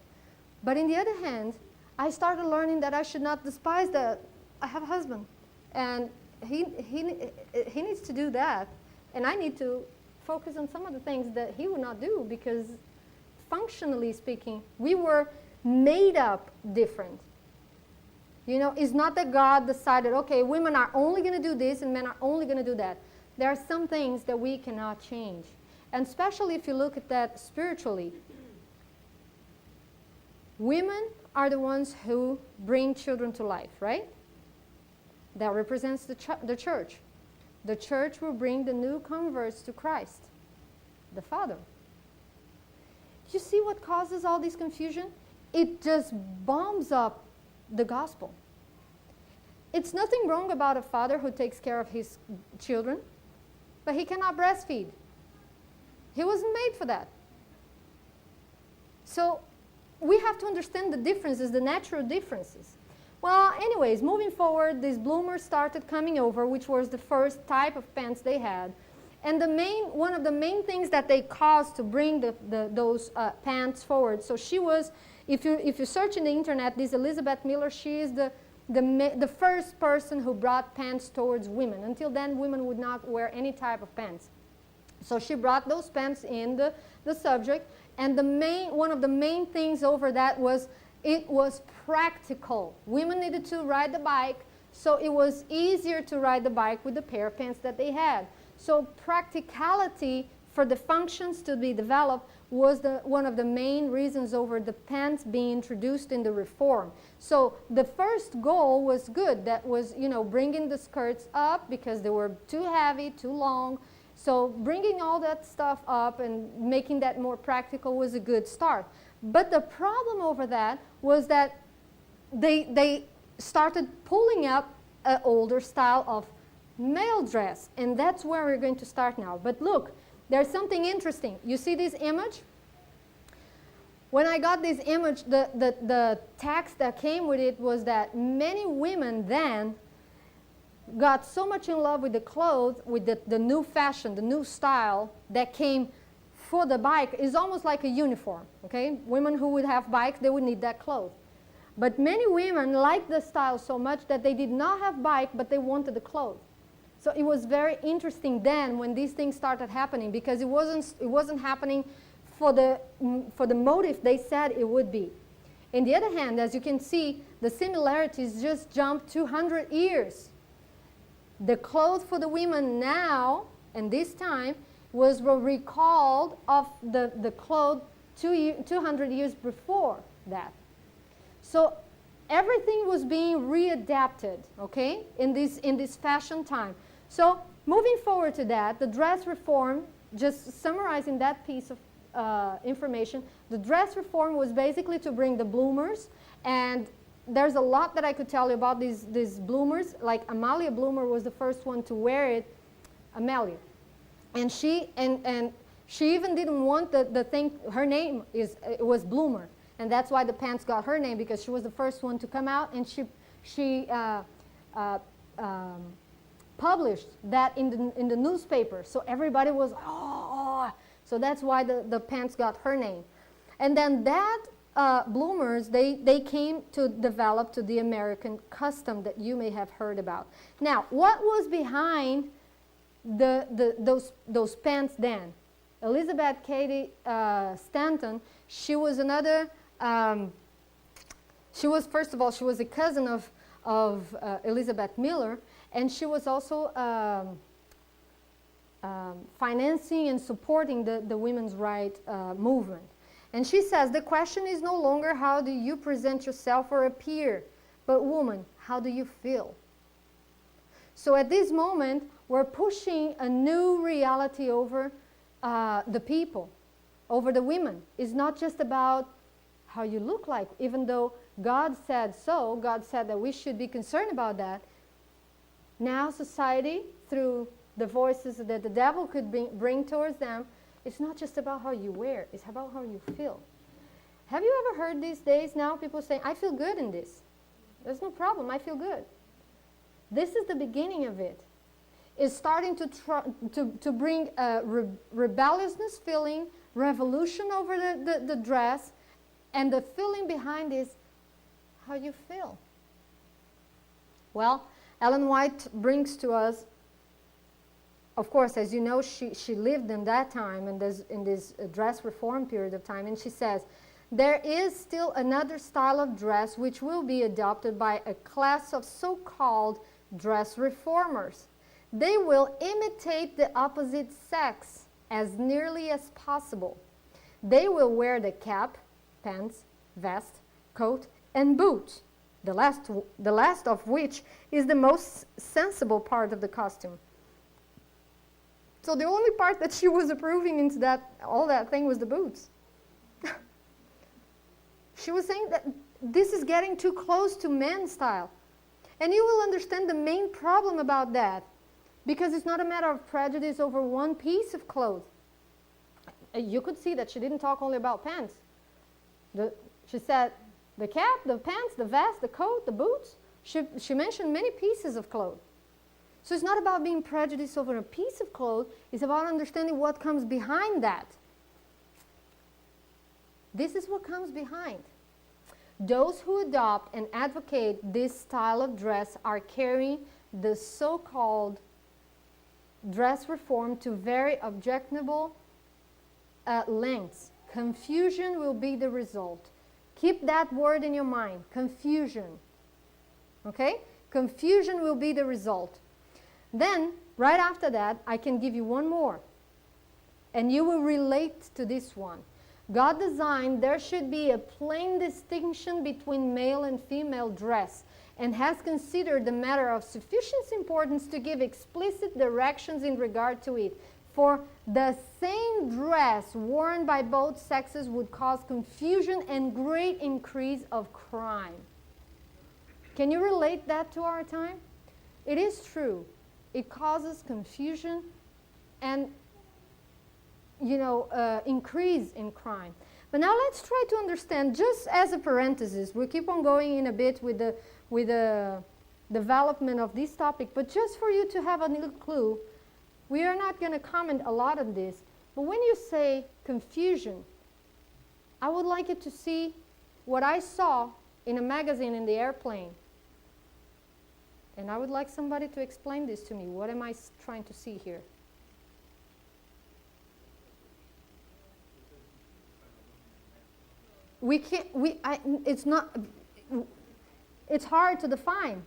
But on the other hand, I started learning that I should not despise that I have a husband, and he needs to do that, and I need to focus on some of the things that he would not do, because functionally speaking, we were made up different. You know, it's not that God decided, okay, women are only going to do this and men are only going to do that. There are some things that we cannot change. And especially if you look at that spiritually, women are the ones who bring children to life, right? That represents the church. The church will bring the new converts to Christ, the Father. You see what causes all this confusion? It just bombs up the gospel. It's nothing wrong about a father who takes care of his children, but he cannot breastfeed. He wasn't made for that. So we have to understand the differences, the natural differences. Well, anyways, moving forward, these bloomers started coming over, which was the first type of pants they had. And one of the main things that they caused to bring those pants forward, so she was, if you search in the internet, this Elizabeth Miller, she is the first person who brought pants towards women. Until then, women would not wear any type of pants. So she brought those pants in the subject, and one of the main things over that was it was practical. Women needed to ride the bike, so it was easier to ride the bike with the pair of pants that they had. So practicality for the functions to be developed was one of the main reasons over the pants being introduced in the reform. So the first goal was good. That was, you know, bringing the skirts up because they were too heavy, too long. So bringing all that stuff up and making that more practical was a good start. But the problem over that was that they started pulling up an older style of male dress, and that's where we're going to start now. But look, there's something interesting. You see this image? when I got this image, the text that came with it was that many women then got so much in love with the clothes, with the new fashion, the new style that came for the bike. Is almost like a uniform, okay? Women who would have bikes, they would need that clothes. But many women liked the style so much that they did not have bike, but they wanted the clothes. So it was very interesting then when these things started happening, because it wasn't happening for the motive they said it would be. On the other hand, as you can see, the similarities just jumped 200 years. The clothes for the women now, and this time, was recalled of the clothes 200 years before that. So everything was being readapted, okay, in this fashion time. So moving forward to that, the dress reform, just summarizing that piece of information, the dress reform was basically to bring the bloomers, and there's a lot that I could tell you about these bloomers. Like Amalia Bloomer was the first one to wear it, Amalia. And she even didn't want the thing, her name was Bloomer. And that's why the pants got her name, because she was the first one to come out, and she published that in the newspaper. So everybody was, oh. So that's why the pants got her name. And then that bloomers, they came to develop to the American custom that you may have heard about. Now, what was behind those pants then? Elizabeth Cady Stanton, she was another, first of all, she was a cousin of Elizabeth Miller, and she was also financing and supporting the women's rights movement. And she says, the question is no longer how do you present yourself or appear, but woman, how do you feel? So at this moment, we're pushing a new reality over the people, over the women. It's not just about how you look like, even though God said so, God said that we should be concerned about that. Now society, through the voices that the devil could bring towards them, it's not just about how you wear, it's about how you feel. Have you ever heard these days now people saying, I feel good in this. There's no problem, I feel good. This is the beginning of it. It's starting to bring a rebelliousness feeling, revolution over the dress, and the feeling behind is how you feel. Well, Ellen White brings to us, of course, as you know, she lived in that time, in this dress reform period of time, and she says, there is still another style of dress which will be adopted by a class of so-called dress reformers. They will imitate the opposite sex as nearly as possible. They will wear the cap, pants, vest, coat, and boots, the last of which is the most sensible part of the costume. So the only part that she was approving into all that thing was the boots. She was saying that this is getting too close to men's style. And you will understand the main problem about that, because it's not a matter of prejudice over one piece of clothes. You could see that she didn't talk only about pants. She said the cap, the pants, the vest, the coat, the boots. She mentioned many pieces of clothes. So it's not about being prejudiced over a piece of clothes, it's about understanding what comes behind that. This is what comes behind. Those who adopt and advocate this style of dress are carrying the so-called dress reform to very objectionable lengths. Confusion will be the result. Keep that word in your mind, confusion. Okay? Confusion will be the result. Then, right after that, I can give you one more. And you will relate to this one. God designed there should be a plain distinction between male and female dress, and has considered the matter of sufficient importance to give explicit directions in regard to it. For the same dress worn by both sexes would cause confusion and great increase of crime. Can you relate that to our time? It is true. It causes confusion and increase in crime. But But now let's try to understand, just as a parenthesis, we'll keep on going in a bit with the development of this topic, but just for you to have a little clue, we are not going to comment a lot on this, but when you say confusion, I would like you to see what I saw in a magazine in the airplane. And I would like somebody to explain this to me. What am I trying to see here? We can't, it's hard to define.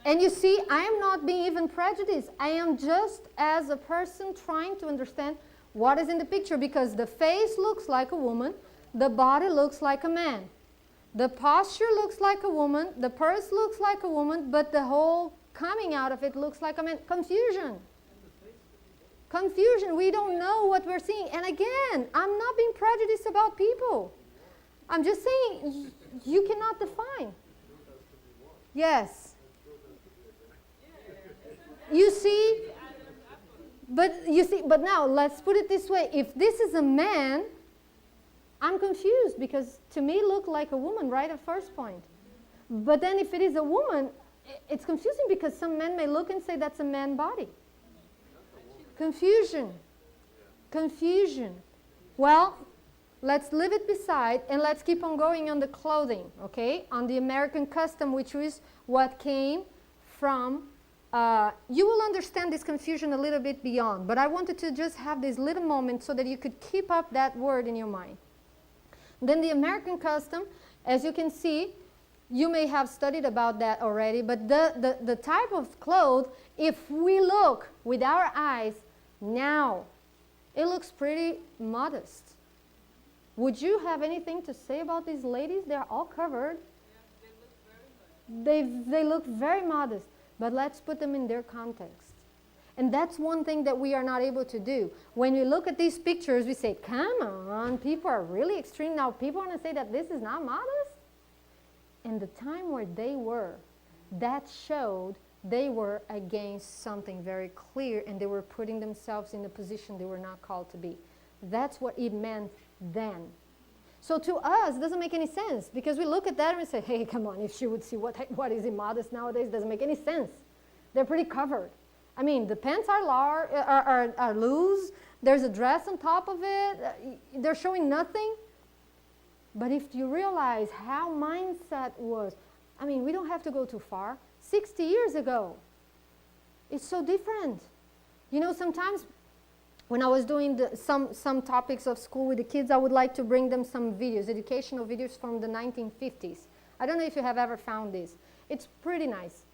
And you see, I am not being even prejudiced. I am just as a person trying to understand what is in the picture, because the face looks like a woman, the body looks like a man. The posture looks like a woman, the purse looks like a woman, but the whole coming out of it looks like a man. Confusion. Confusion. We don't know what we're seeing. And again, I'm not being prejudiced about people. I'm just saying you cannot define. Yes. You see, but now let's put it this way. If this is a man, I'm confused, because to me it looked like a woman right at first point. But then if it is a woman, it's confusing, because some men may look and say that's a man body. Confusion. Confusion. Well, let's leave it beside and let's keep on going on the clothing, okay? On the American custom, which is what came from, you will understand this confusion a little bit beyond, but I wanted to just have this little moment so that you could keep up that word in your mind. Then the American custom, as you can see, you may have studied about that already, but the type of clothes, if we look with our eyes now, it looks pretty modest. Would you have anything to say about these ladies? They're all covered. Yeah, they look very modest, but let's put them in their context. And that's one thing that we are not able to do. When we look at these pictures, we say, come on, people are really extreme. Now, people want to say that this is not modest? In the time where they were, that showed they were against something very clear, and they were putting themselves in a position they were not called to be. That's what it meant then. So to us, it doesn't make any sense, because we look at that and we say, hey, come on, if she would see what is immodest nowadays, it doesn't make any sense. They're pretty covered. I mean, the pants are loose. There's a dress on top of it. They're showing nothing. But if you realize how mindset was, I mean, we don't have to go too far. 60 years ago, it's so different. You know, sometimes when I was doing some topics of school with the kids, I would like to bring them some videos, educational videos from the 1950s. I don't know if you have ever found this. It's pretty nice.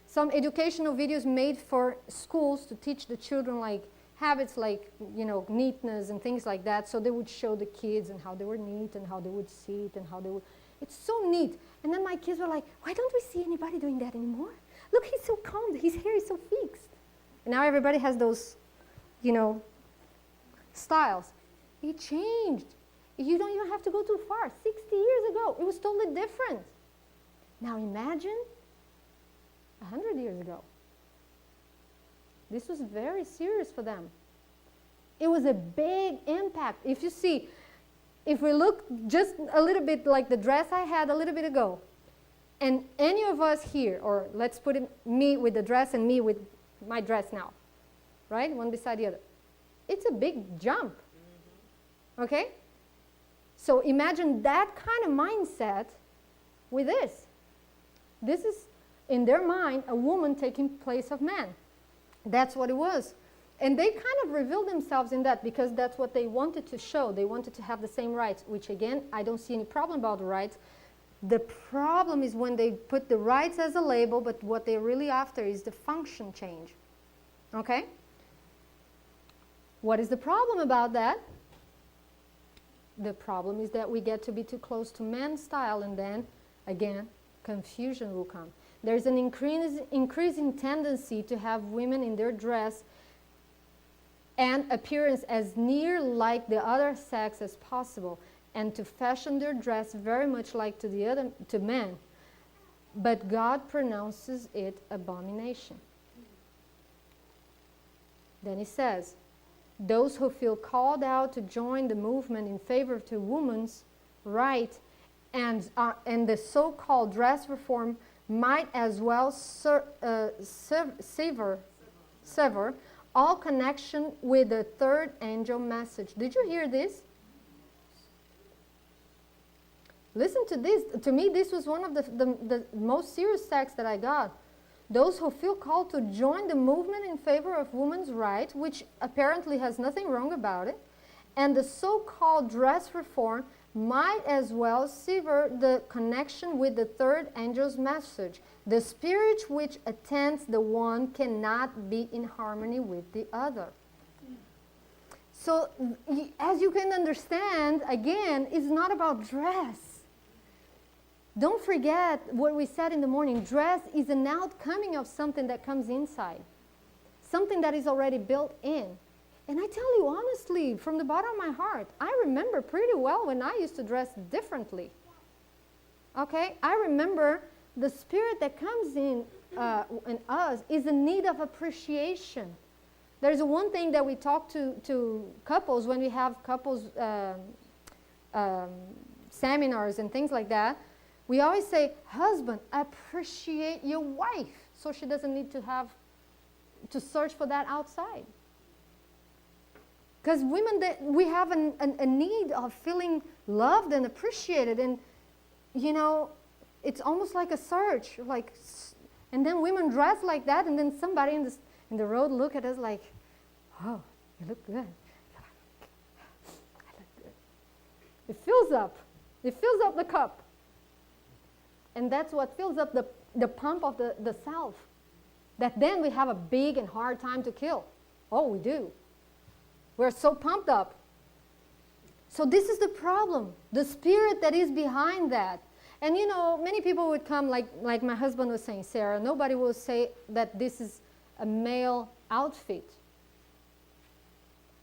Some educational videos made for schools to teach the children like habits like, you know, neatness and things like that. So they would show the kids and how they were neat and how they would sit and how they would. It's so neat. And then my kids were like, why don't we see anybody doing that anymore? Look, he's so calm. His hair is so fixed. And now everybody has those, you know, styles. It changed. You don't even have to go too far. 60 years ago, it was totally different. Now imagine 100 years ago. This was very serious for them. It was a big impact. If you see, if we look just a little bit like the dress I had a little bit ago, and any of us here, or let's put it, me with the dress and me with my dress now, right? One beside the other. It's a big jump. Okay? So imagine that kind of mindset with this. This is, in their mind, a woman taking place of man. That's what it was. And they kind of revealed themselves in that because that's what they wanted to show. They wanted to have the same rights, which again, I don't see any problem about the rights. The problem is when they put the rights as a label, but what they're really after is the function change. Okay? What is the problem about that? The problem is that we get to be too close to man's style, and then, again, confusion will come. There's an increasing tendency to have women in their dress and appearance as near like the other sex as possible, and to fashion their dress very much like to men. But God pronounces it abomination. Then he says, those who feel called out to join the movement in favor to women's right and the so-called dress reform might as well sever all connection with the third angel message. Did you hear this? Listen to this. To me, this was one of the most serious texts that I got. Those who feel called to join the movement in favor of women's rights, which apparently has nothing wrong about it, and the so-called dress reform might as well sever the connection with the third angel's message. The spirit which attends the one cannot be in harmony with the other. So, as you can understand, again, it's not about dress. Don't forget what we said in the morning. Dress is an outcoming of something that comes inside, something that is already built in. And I tell you honestly, from the bottom of my heart, I remember pretty well when I used to dress differently. Okay? I remember the spirit that comes in us is a need of appreciation. There's one thing that we talk to couples when we have couples seminars and things like that. We always say, husband, appreciate your wife so she doesn't need to search for that outside. Because women, we have a need of feeling loved and appreciated. And, you know, it's almost like a search. And then women dress like that, and then somebody in the road look at us like, oh, you look good. I look good. It fills up. It fills up the cup. And that's what fills up the pump of the self. That then we have a big and hard time to kill. Oh, we do. We're so pumped up. So this is the problem. The spirit that is behind that. And you know, many people would come, like my husband was saying, Sarah, nobody will say that this is a male outfit.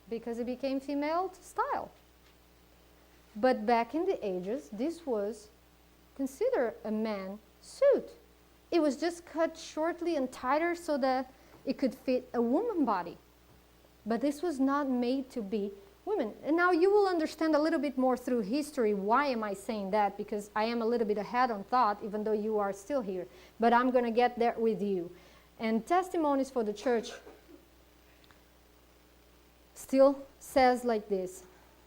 Because it became female style. But back in the ages, this was considered a man suit. It was just cut shortly and tighter so that it could fit a woman body. But this was not made to be women. And now you will understand a little bit more through history. Why am I saying that? Because I am a little bit ahead on thought, even though you are still here. But I'm going to get there with you. And Testimonies for the Church still says like this.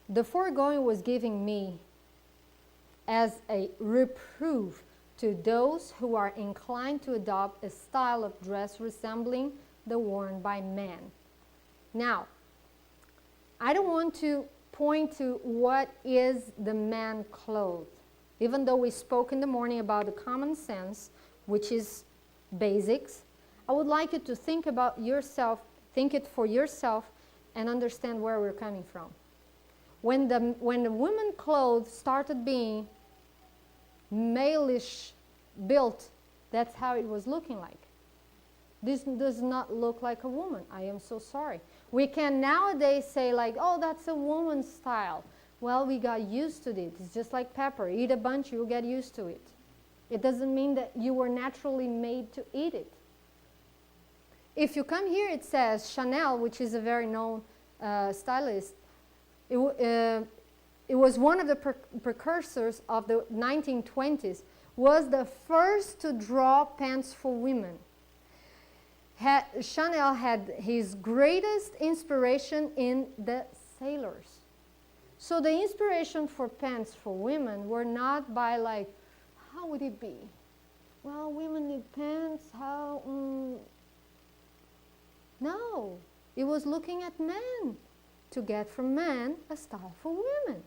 The foregoing was giving me as a reproof to those who are inclined to adopt a style of dress resembling the worn by men. Now, I don't want to point to what is the man clothed. Even though we spoke in the morning about the common sense, which is basics, I would like you to think about yourself, think it for yourself, and understand where we're coming from. When the women clothes started being male-ish built, that's how it was looking like. This does not look like a woman. I am so sorry. We can nowadays say like, oh, that's a woman's style. Well, we got used to it. It's just like pepper. Eat a bunch, you'll get used to it. It doesn't mean that you were naturally made to eat it. If you come here, it says Chanel, which is a very known stylist. It was one of the precursors of the 1920s, was the first to draw pants for women. Chanel had his greatest inspiration in the sailors. So the inspiration for pants for women were not by like, how would it be? Well, women need pants, how? No, it was looking at men to get from men a style for women.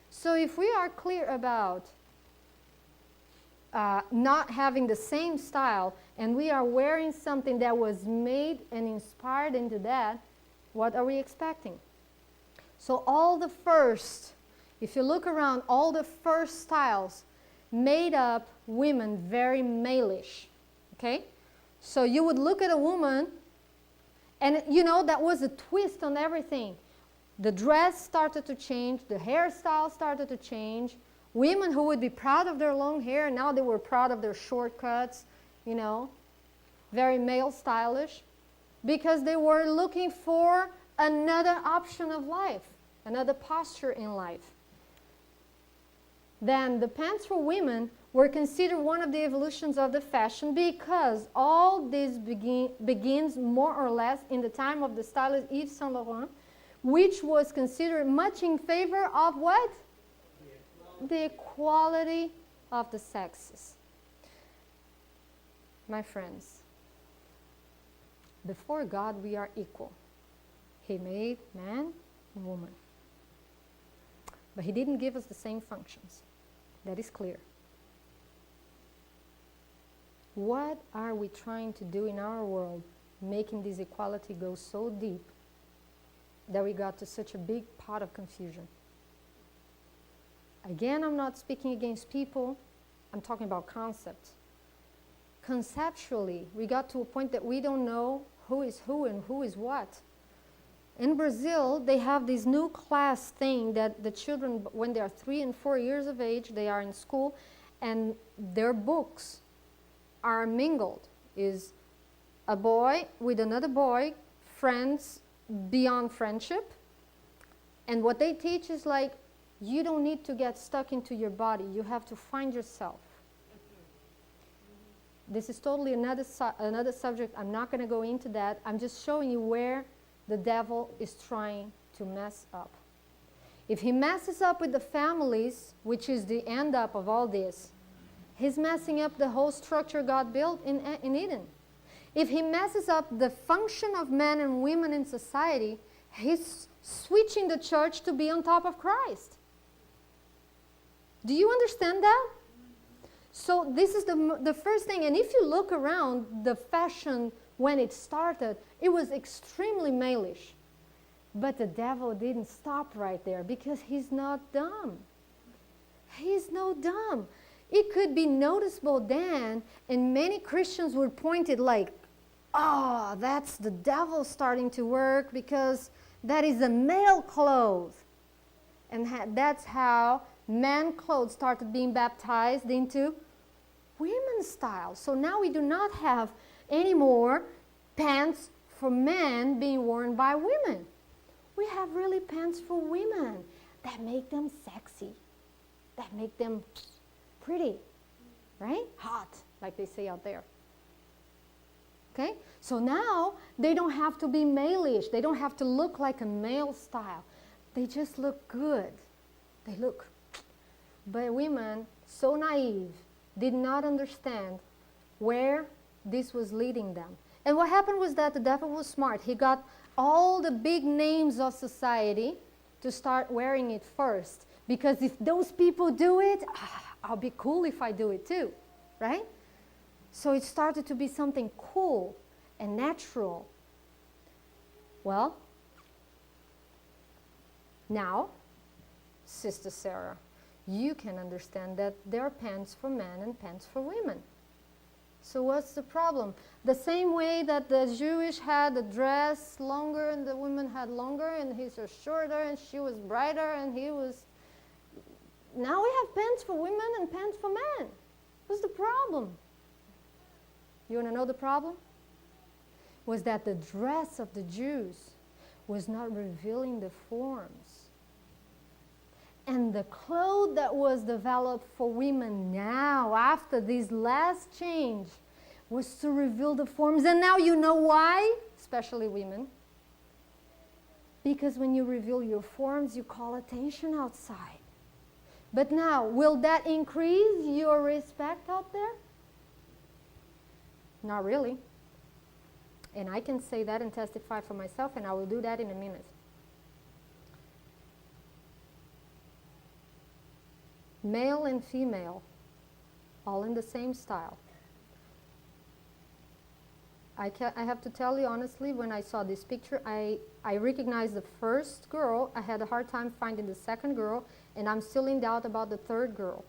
So if we are clear about not having the same style, and we are wearing something that was made and inspired into that, what are we expecting? So all the first, if you look around, all the first styles made up women very male-ish, okay? So you would look at a woman, and you know, that was a twist on everything. The dress started to change, the hairstyle started to change. Women who would be proud of their long hair, now they were proud of their short cuts, you know, very male stylish, because they were looking for another option of life, another posture in life. Then the pants for women were considered one of the evolutions of the fashion because all this begins more or less in the time of the stylist Yves Saint Laurent, which was considered much in favor of what? The equality of the sexes. My friends, before God we are equal. He made man and woman. But He didn't give us the same functions. That is clear. What are we trying to do in our world, making this equality go so deep that we got to such a big pot of confusion? Again, I'm not speaking against people. I'm talking about concepts. Conceptually, we got to a point that we don't know who is who and who is what. In Brazil, they have this new class thing that the children, when they are 3 and 4 years of age, they are in school, and their books are mingled. Is a boy with another boy, friends beyond friendship. And what they teach is like, you don't need to get stuck into your body. You have to find yourself. This is totally another subject. I'm not going to go into that. I'm just showing you where the devil is trying to mess up. If he messes up with the families, which is the end up of all this, he's messing up the whole structure God built in Eden. If he messes up the function of men and women in society, he's switching the church to be on top of Christ. Do you understand that? So this is the first thing. And if you look around the fashion when it started, it was extremely malish. But the devil didn't stop right there because he's not dumb. He's not dumb. It could be noticeable then, and many Christians would point it like, oh, that's the devil starting to work because that is a male clothes. And that's how men clothes started being baptized into women's style. So now we do not have anymore pants for men being worn by women. We have really pants for women that make them sexy, that make them pretty, right? Hot, like they say out there. Okay? So now they don't have to be male-ish. They don't have to look like a male style. They just look good. They look. But women, so naive, did not understand where this was leading them. And what happened was that the devil was smart. He got all the big names of society to start wearing it first. Because if those people do it, I'll be cool if I do it too, right? So it started to be something cool and natural. Well, now, Sister Sarah, you can understand that there are pants for men and pants for women. So what's the problem? The same way that the Jewish had the dress longer and the women had longer, and his was shorter and she was brighter and he was... Now we have pants for women and pants for men. What's the problem? You want to know the problem? Was that the dress of the Jews was not revealing the forms. And the clothes that was developed for women now, after this last change, was to reveal the forms. And now you know why, especially women. Because when you reveal your forms, you call attention outside. But now, will that increase your respect out there? Not really. And I can say that and testify for myself, and I will do that in a minute. Male and female, all in the same style. I have to tell you honestly, when I saw this picture, I recognized the first girl. I had a hard time finding the second girl, and I'm still in doubt about the third girl.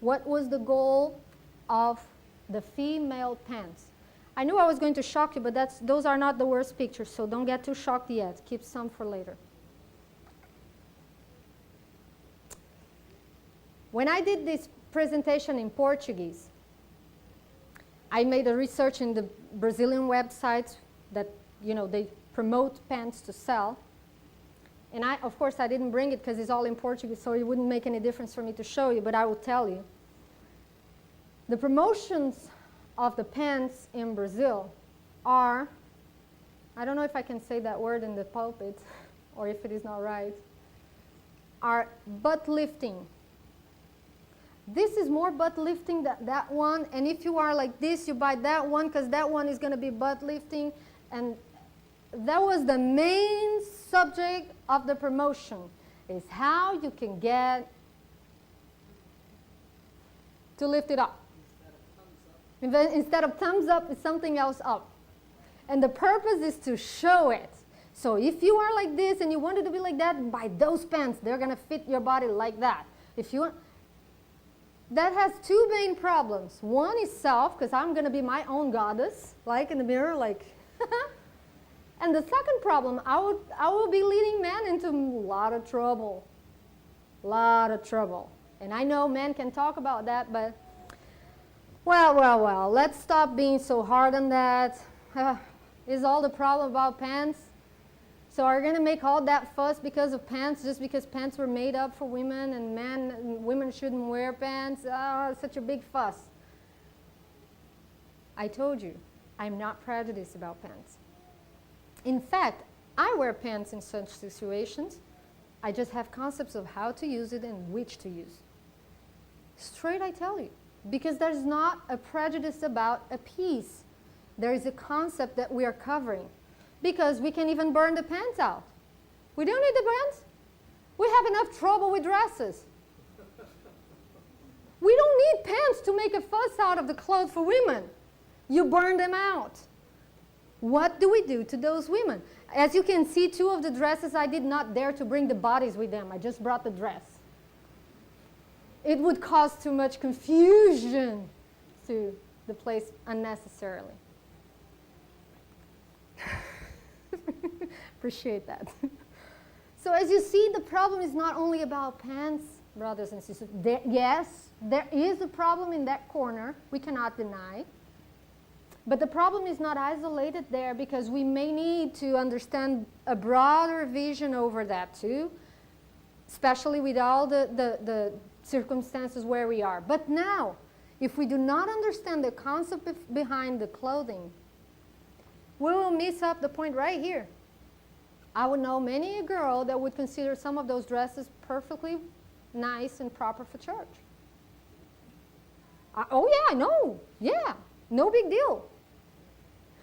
What was the goal of the female pants? I knew I was going to shock you, but those are not the worst pictures, so don't get too shocked yet. Keep some for later. When I did this presentation in Portuguese, I made a research in the Brazilian websites that, they promote pants to sell. And of course, I didn't bring it because it's all in Portuguese, so it wouldn't make any difference for me to show you, but I will tell you. The promotions of the pants in Brazil are, I don't know if I can say that word in the pulpit, or if it is not right, are butt lifting. This is more butt lifting than that one, and if you are like this, you buy that one because that one is going to be butt lifting, and that was the main subject of the promotion, is how you can get to lift it up. Instead of thumbs up, it's something else up. And the purpose is to show it. So if you are like this and you wanted to be like that, buy those pants. They're going to fit your body like that. If you want, that has two main problems. One is self, because I'm going to be my own goddess, like in the mirror, like. And the second problem, I will be leading men into a lot of trouble. Lot of trouble. And I know men can talk about that, but well, let's stop being so hard on that. Is all the problem about pants? So are you going to make all that fuss because of pants, just because pants were made up for women and women shouldn't wear pants? Such a big fuss. I told you, I'm not prejudiced about pants. In fact, I wear pants in such situations. I just have concepts of how to use it and which to use. Straight I tell you. Because there's not a prejudice about a piece. There is a concept that we are covering. Because we can even burn the pants out. We don't need the pants. We have enough trouble with dresses. We don't need pants to make a fuss out of the clothes for women. You burn them out. What do we do to those women? As you can see, two of the dresses, I did not dare to bring the bodies with them. I just brought the dress. It would cause too much confusion to the place unnecessarily. Appreciate that. So as you see, the problem is not only about pants, brothers and sisters. Yes, there is a problem in that corner. We cannot deny. But the problem is not isolated there, because we may need to understand a broader vision over that too, especially with all the circumstances where we are. But now, if we do not understand the concept behind the clothing, we will miss up the point right here. I would know many a girl that would consider some of those dresses perfectly nice and proper for church. Oh yeah, I know. Yeah, no big deal.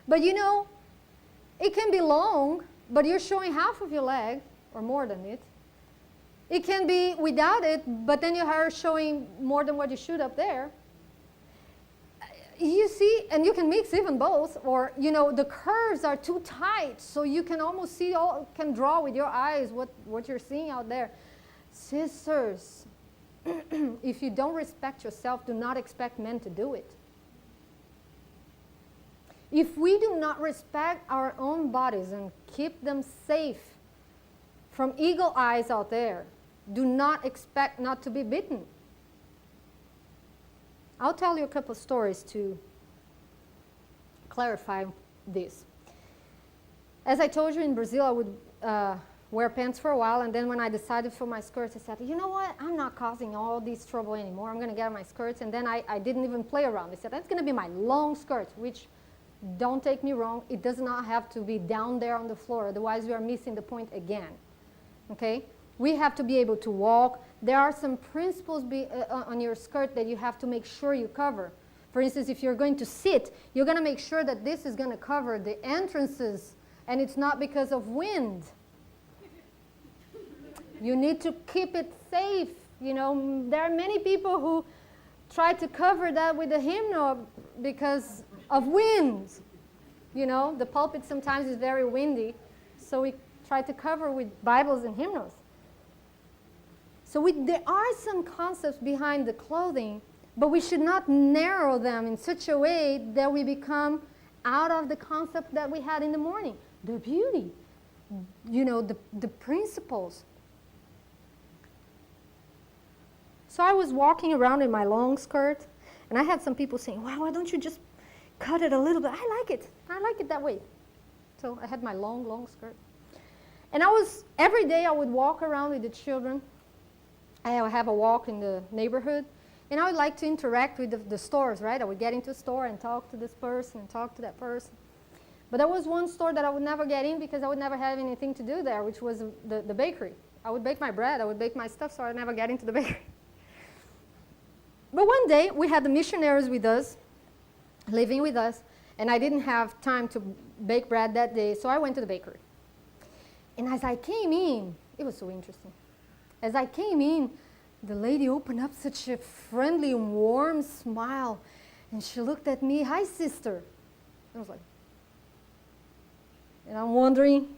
But it can be long, but you're showing half of your leg, or more than it. It can be without it, but then you are showing more than what you should up there. You see, and you can mix even both, or, the curves are too tight, so you can almost see, can draw with your eyes what you're seeing out there. Sisters, if you don't respect yourself, do not expect men to do it. If we do not respect our own bodies and keep them safe from eagle eyes out there, do not expect not to be bitten. I'll tell you a couple of stories to clarify this. As I told you, in Brazil, I would wear pants for a while, and then when I decided for my skirts, I said, you know what, I'm not causing all this trouble anymore. I'm going to get my skirts, and then I didn't even play around. I said, that's going to be my long skirts, which, don't take me wrong, it does not have to be down there on the floor, otherwise we are missing the point again. Okay? We have to be able to walk. There are some principles on your skirt that you have to make sure you cover. For instance, if you're going to sit, you're going to make sure that this is going to cover the entrances, and it's not because of wind. You need to keep it safe. There are many people who try to cover that with a hymnal because of winds. The pulpit sometimes is very windy, so we try to cover with Bibles and hymnals. So there are some concepts behind the clothing, but we should not narrow them in such a way that we become out of the concept that we had in the morning. The beauty, the principles. So I was walking around in my long skirt, and I had some people saying, well, why don't you just cut it a little bit. I like it. I like it that way. So I had my long, long skirt. And every day I would walk around with the children. I would have a walk in the neighborhood. And I would like to interact with the stores, right? I would get into a store and talk to this person and talk to that person. But there was one store that I would never get in because I would never have anything to do there, which was the bakery. I would bake my bread, I would bake my stuff, so I would never get into the bakery. But one day, we had the missionaries with us, living with us, and I didn't have time to bake bread that day, so I went to the bakery. And as I came in, it was so interesting. As I came in, the lady opened up such a friendly, warm smile, and she looked at me, "Hi, sister." I was like, and I'm wondering,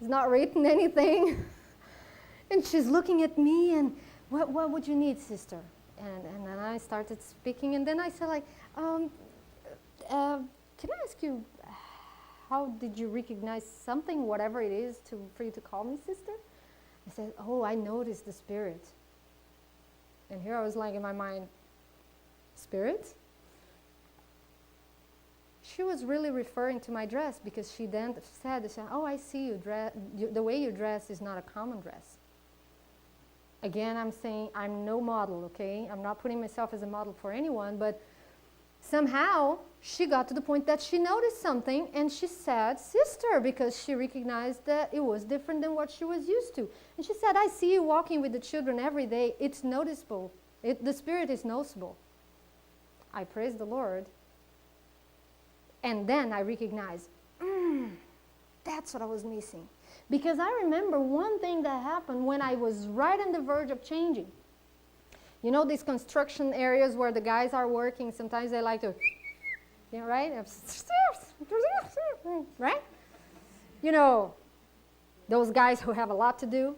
it's not written anything. And she's looking at me, and what would you need, sister? And then I started speaking, and then I said, like, can I ask you, how did you recognize something, whatever it is, for you to call me sister? I said, oh, I noticed the Spirit. And here I was like in my mind, Spirit? She was really referring to my dress because she then said, oh, I see you, the way you dress is not a common dress. Again, I'm saying I'm no model, okay? I'm not putting myself as a model for anyone, but somehow she got to the point that she noticed something and she said, sister, because she recognized that it was different than what she was used to. And she said, I see you walking with the children every day. It's noticeable. The Spirit is noticeable. I praise the Lord. And then I recognized, that's what I was missing. Because I remember one thing that happened when I was right on the verge of changing. You know these construction areas where the guys are working, sometimes they like to, you know, right? Right? You know, those guys who have a lot to do.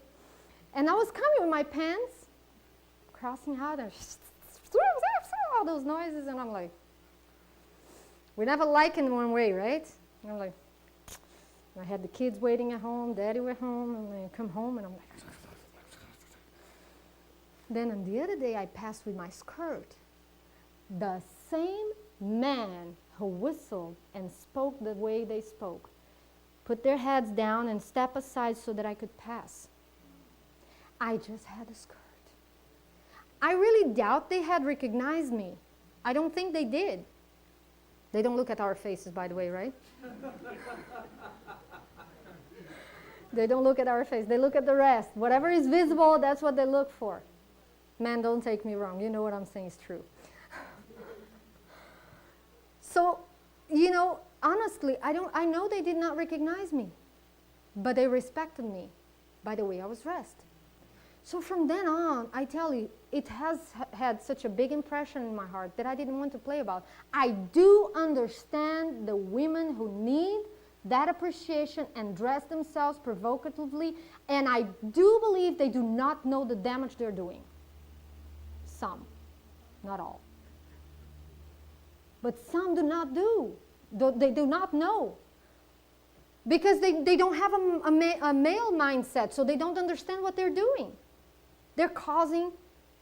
And I was coming with my pants, crossing out, and all those noises, and I'm like, we never like in one way, right? And I'm like, I had the kids waiting at home, Daddy went home, and I come home, and I'm like, then on the other day, I passed with my skirt. The same man who whistled and spoke the way they spoke put their heads down and step aside so that I could pass. I just had a skirt. I really doubt they had recognized me. I don't think they did. They don't look at our faces, by the way, right? They don't look at our face. They look at the rest. Whatever is visible, that's what they look for. Man, don't take me wrong. You know what I'm saying is true. So, you know, honestly, I know they did not recognize me, but they respected me by the way I was dressed. So from then on, I tell you, it has had such a big impression in my heart that I didn't want to play about. I do understand the women who need that appreciation and dress themselves provocatively, and I do believe they do not know the damage they're doing. Some, not all. But some do not do. They do not know. Because they don't have a male mindset, so they don't understand what they're doing. They're causing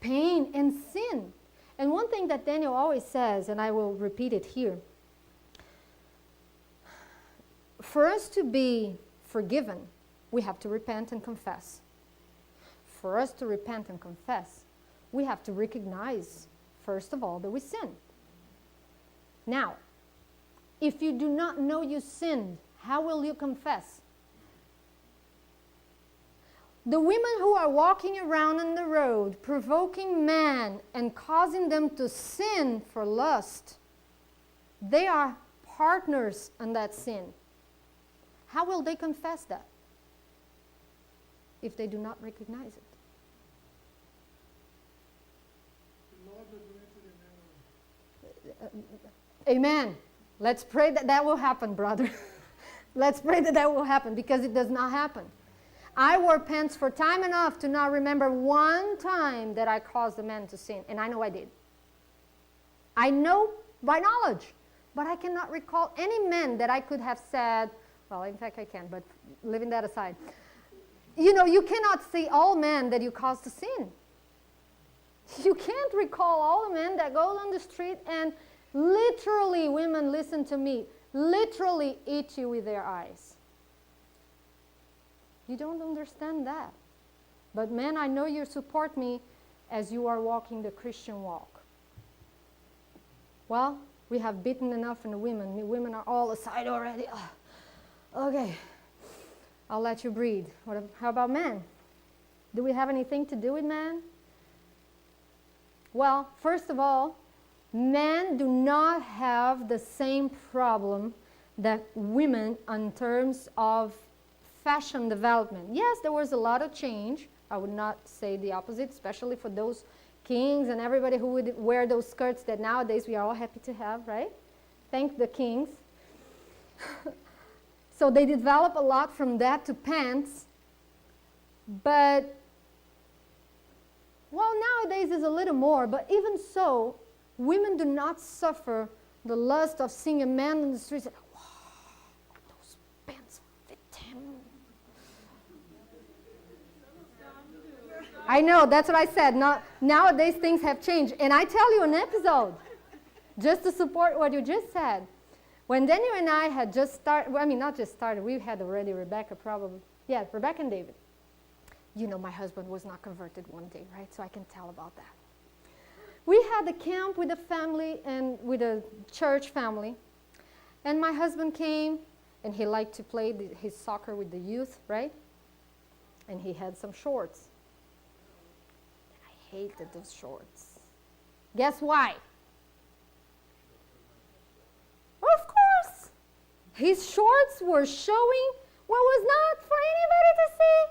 pain and sin. And one thing that Daniel always says, and I will repeat it here, for us to be forgiven, we have to repent and confess. For us to repent and confess, we have to recognize, first of all, that we sin. Now, if you do not know you sinned, how will you confess? The women who are walking around on the road, provoking men and causing them to sin for lust, they are partners in that sin. How will they confess that if they do not recognize it? Amen. Let's pray that that will happen, brother. Let's pray that that will happen, because it does not happen. I wore pants for time enough to not remember one time that I caused a man to sin, and I know I did. I know by knowledge, but I cannot recall any man that I could have said, well, in fact I can, but leaving that aside. You know, you cannot say all men that you caused to sin. You can't recall all the men that go on the street and literally, women, listen to me, literally eat you with their eyes. You don't understand that. But men, I know you support me as you are walking the Christian walk. Well, we have beaten enough in the women. The women are all aside already. Okay, I'll let you breathe. How about men? Do we have anything to do with men? Well, first of all, men do not have the same problem that women in terms of fashion development. Yes, there was a lot of change. I would not say the opposite, especially for those kings and everybody who would wear those skirts that nowadays we are all happy to have, right? Thank the kings. So they develop a lot from that to pants. But, well, nowadays is a little more, but even so, women do not suffer the lust of seeing a man in the streets and, wow, those pants fit him. I know, that's what I said. Nowadays things have changed. And I tell you an episode, just to support what you just said. When Daniel and I had just started, well, I mean, not just started, we had already Rebecca probably. Yeah, Rebecca and David. You know, my husband was not converted one day, right? So I can tell about that. We had a camp with a family and with a church family. And my husband came, and he liked to play his soccer with the youth, right? And he had some shorts. And I hated those shorts. Guess why? Of course. His shorts were showing what was not for anybody to see.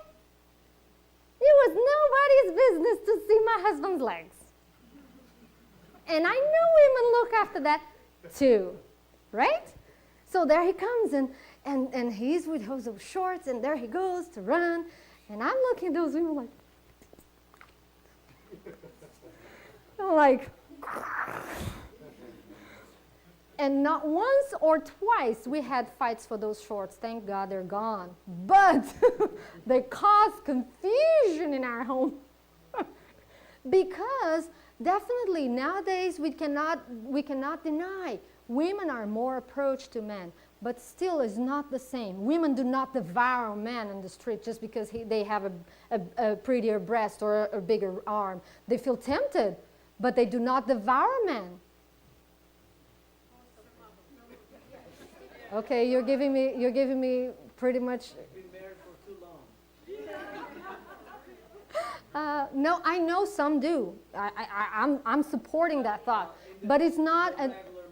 It was nobody's business to see my husband's legs. And I know women look after that too, right? So there he comes, and he's with those shorts, and there he goes to run. And I'm looking at those women like, I'm like, and not once or twice we had fights for those shorts. Thank God they're gone. But they caused confusion in our home. Because definitely nowadays we cannot deny women are more approached to men, but still is not the same. Women do not devour a man in the street just because they have a prettier breast or a bigger arm. They feel tempted, but they do not devour a man. Okay, you're giving me pretty much. Been married for too long. No, I know some do. I'm supporting that thought, but it's not.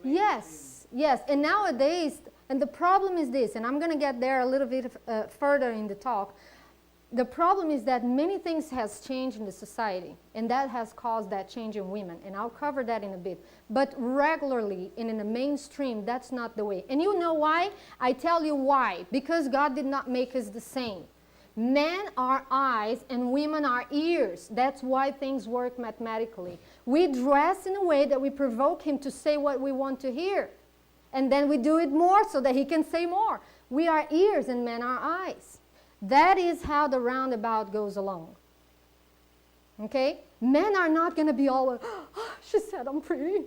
Yes, and nowadays, and the problem is this, and I'm going to get there a little bit further in the talk. The problem is that many things has changed in the society, and that has caused that change in women, and I'll cover that in a bit. But regularly, and in the mainstream, that's not the way. And you know why? I tell you why. Because God did not make us the same. Men are eyes, and women are ears. That's why things work mathematically. We dress in a way that we provoke him to say what we want to hear. And then we do it more so that he can say more. We are ears, and men are eyes. That is how the roundabout goes along. Okay? Men are not going to be all, oh, she said I'm pretty.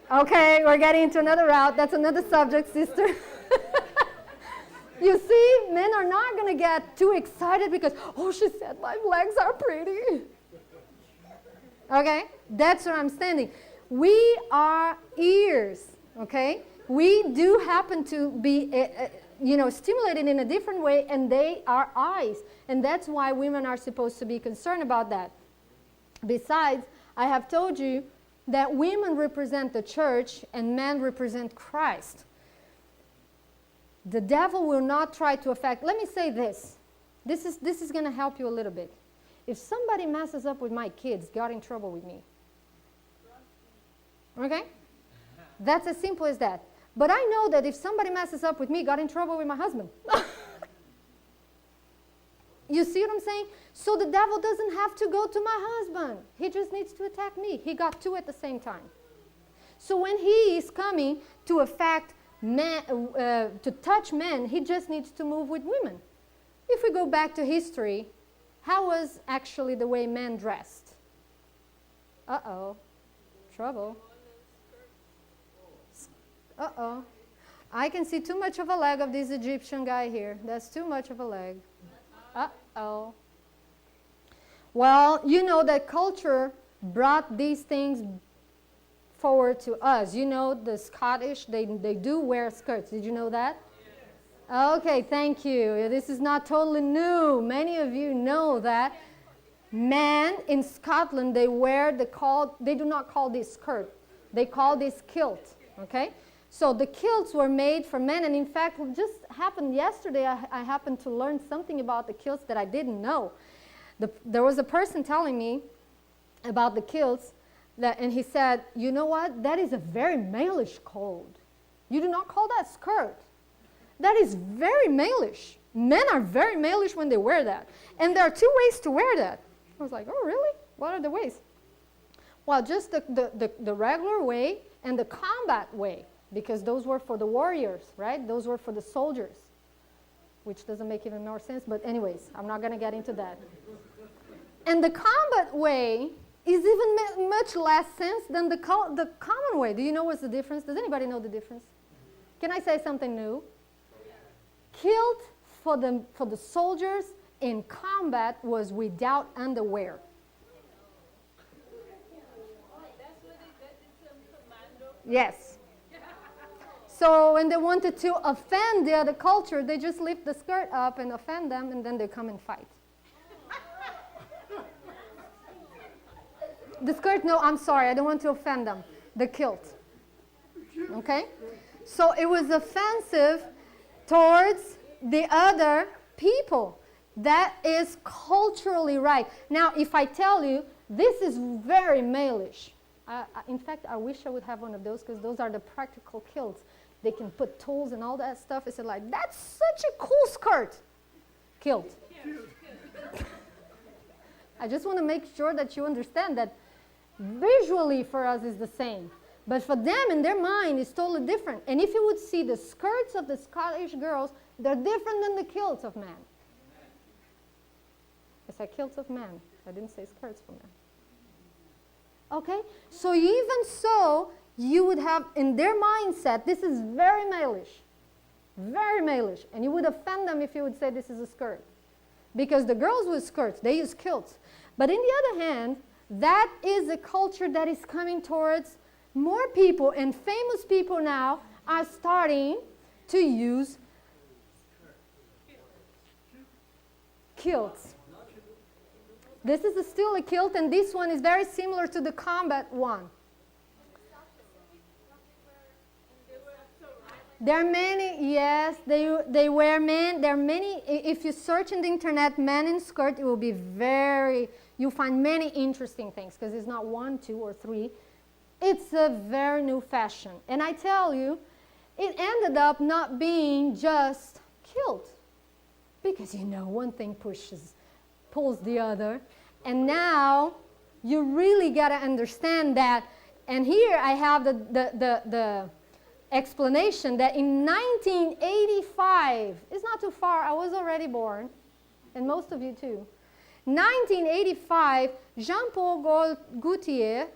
Okay, we're getting into another route. That's another subject, sister. You see, men are not going to get too excited because, oh, she said my legs are pretty. Okay? That's where I'm standing. We are ears, okay? We do happen to be, stimulated in a different way, and they are eyes. And that's why women are supposed to be concerned about that. Besides, I have told you that women represent the church and men represent Christ. The devil will not try to affect. Let me say this. This is going to help you a little bit. If somebody messes up with my kids, got in trouble with me. Okay? That's as simple as that. But I know that if somebody messes up with me, got in trouble with my husband. You see what I'm saying? So the devil doesn't have to go to my husband. He just needs to attack me. He got two at the same time. So when he is coming to affect men, to touch men, he just needs to move with women. If we go back to history, how was actually the way men dressed? Uh-oh. Trouble. Uh-oh. I can see too much of a leg of this Egyptian guy here. That's too much of a leg. Uh-oh. Well, you know that culture brought these things forward to us. You know the Scottish, they do wear skirts. Did you know that? Okay, thank you. This is not totally new. Many of you know that. Men in Scotland, they do not call this skirt. They call this kilt, okay? So the kilts were made for men, and in fact, what just happened yesterday, I happened to learn something about the kilts that I didn't know. There was a person telling me about the kilts, and he said, you know what, that is a very malish code. You do not call that skirt. That is very malish. Men are very malish when they wear that. And there are two ways to wear that. I was like, oh, really? What are the ways? Well, just the regular way and the combat way, because those were for the warriors, right? Those were for the soldiers, which doesn't make even more sense. But anyways, I'm not going to get into that. And the combat way is even much less sense than the common way. Do you know what's the difference? Does anybody know the difference? Can I say something new? Kilt for the soldiers in combat was without underwear. Yes. So when they wanted to offend the other culture, they just lift the skirt up and offend them, and then they come and fight. The skirt, no, I'm sorry, I don't want to offend them. The kilt. Okay? So it was offensive towards the other people. That is culturally right. Now, if I tell you, this is very malish. In fact, I wish I would have one of those, because those are the practical kilts. They can put tools and all that stuff. It's like, that's such a cool skirt. Kilt. I just want to make sure that you understand that visually for us is the same. But for them, in their mind, it's totally different. And if you would see the skirts of the Scottish girls, they're different than the kilts of men. I said kilts of men. I didn't say skirts for men. Okay? So even so, you would have, in their mindset, this is very malish. Very malish. And you would offend them if you would say this is a skirt. Because the girls with skirts, they use kilts. But in the other hand, that is a culture that is coming towards more people, and famous people now are starting to use kilts. This is still a kilt, and this one is very similar to the combat one. There are many, yes, they wear men. There are many, if you search in the internet, men in skirt, it will be you'll find many interesting things, because it's not 1, 2, or 3. It's a very new fashion. And I tell you, it ended up not being just kilt. Because, you know, one thing pulls the other. And now, you really got to understand that. And here I have the explanation that in 1985, it's not too far, I was already born, and most of you too. 1985, Jean-Paul Gaultier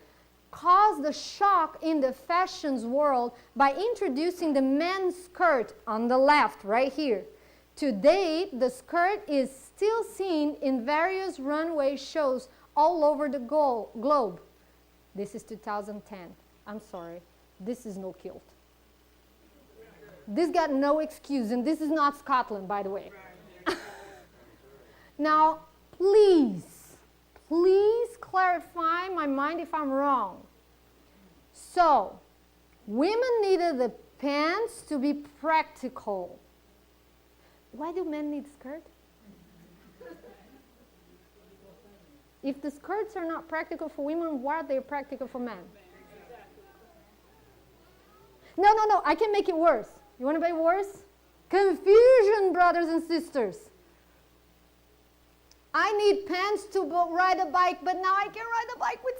caused a shock in the fashions world by introducing the men's skirt on the left, right here. Today, the skirt is still seen in various runway shows all over the globe. This is 2010. I'm sorry. This is no kilt. This got no excuse, and this is not Scotland, by the way. Now, please clarify my mind if I'm wrong. So, women needed the pants to be practical. Why do men need skirts? If the skirts are not practical for women, why are they practical for men? No, I can make it worse. You want to make it worse? Confusion, brothers and sisters. I need pants to ride a bike, but now I can ride a bike with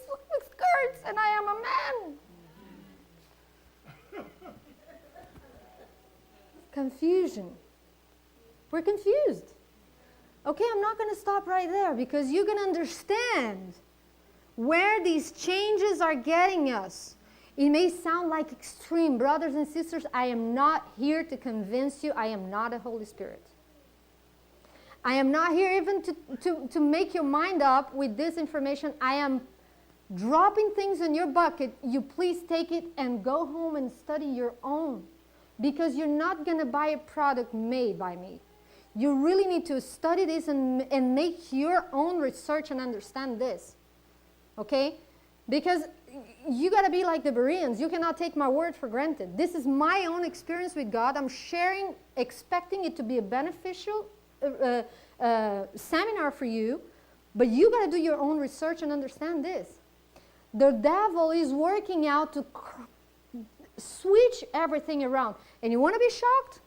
skirts, and I am a man. Confusion. We're confused. Okay, I'm not going to stop right there, because you're going to understand where these changes are getting us. It may sound like extreme. Brothers and sisters, I am not here to convince you I am not a Holy Spirit. I am not here even to make your mind up with this information. I am dropping things in your bucket. You please take it and go home and study your own. Because you're not going to buy a product made by me. You really need to study this and make your own research and understand this. Okay? Because you got to be like the Bereans. You cannot take my word for granted. This is my own experience with God. I'm sharing, expecting it to be a beneficial seminar for you. But you got to do your own research and understand this. The devil is working out to switch everything around. And you want to be shocked?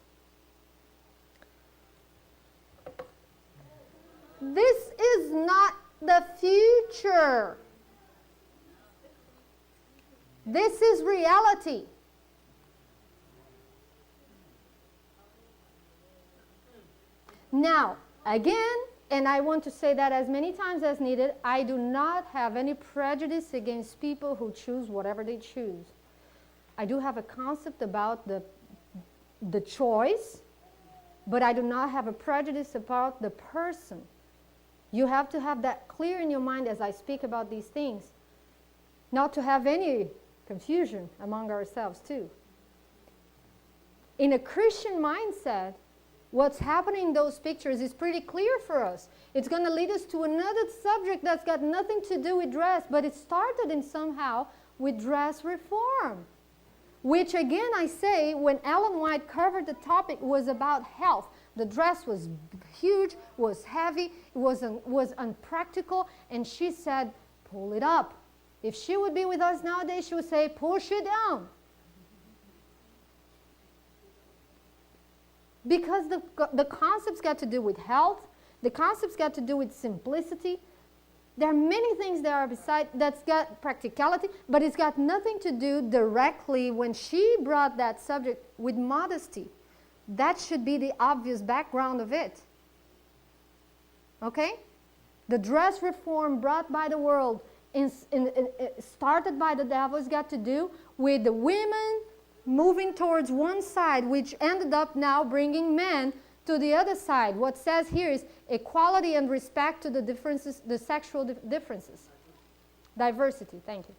This is not the future. This is reality. Now, again, and I want to say that as many times as needed, I do not have any prejudice against people who choose whatever they choose. I do have a concept about the choice, but I do not have a prejudice about the person. You have to have that clear in your mind as I speak about these things, not to have any confusion among ourselves too. In a Christian mindset, what's happening in those pictures is pretty clear for us. It's going to lead us to another subject that's got nothing to do with dress, but it started in somehow with dress reform. Which again, I say, when Ellen White covered the topic, was about health. The dress was huge, was heavy, was unpractical, and she said, pull it up. If she would be with us nowadays, she would say, push it down. Because the concepts got to do with health, the concepts got to do with simplicity. There are many things that are beside that's got practicality, but it's got nothing to do directly when she brought that subject with modesty. That should be the obvious background of it. Okay? The dress reform brought by the world, started by the devil, has got to do with the women moving towards one side, which ended up now bringing men to the other side. What says here is equality and respect to the differences, the sexual differences. Diversity, thank you.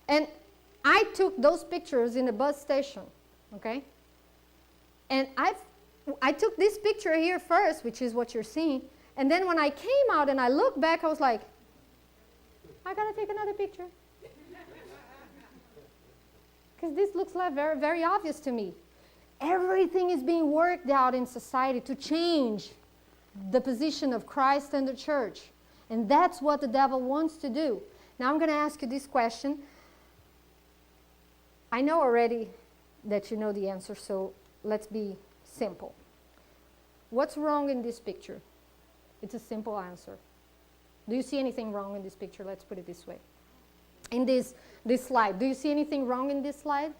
And I took those pictures in a bus station, okay? And I took this picture here first, which is what you're seeing, and then when I came out and I looked back, I was like, I gotta take another picture. Because this looks like very, very obvious to me. Everything is being worked out in society to change the position of Christ and the church. And that's what the devil wants to do. Now I'm going to ask you this question. I know already that you know the answer, so let's be simple. What's wrong in this picture? It's a simple answer. Do you see anything wrong in this picture? Let's put it this way. In this slide, do you see anything wrong in this slide?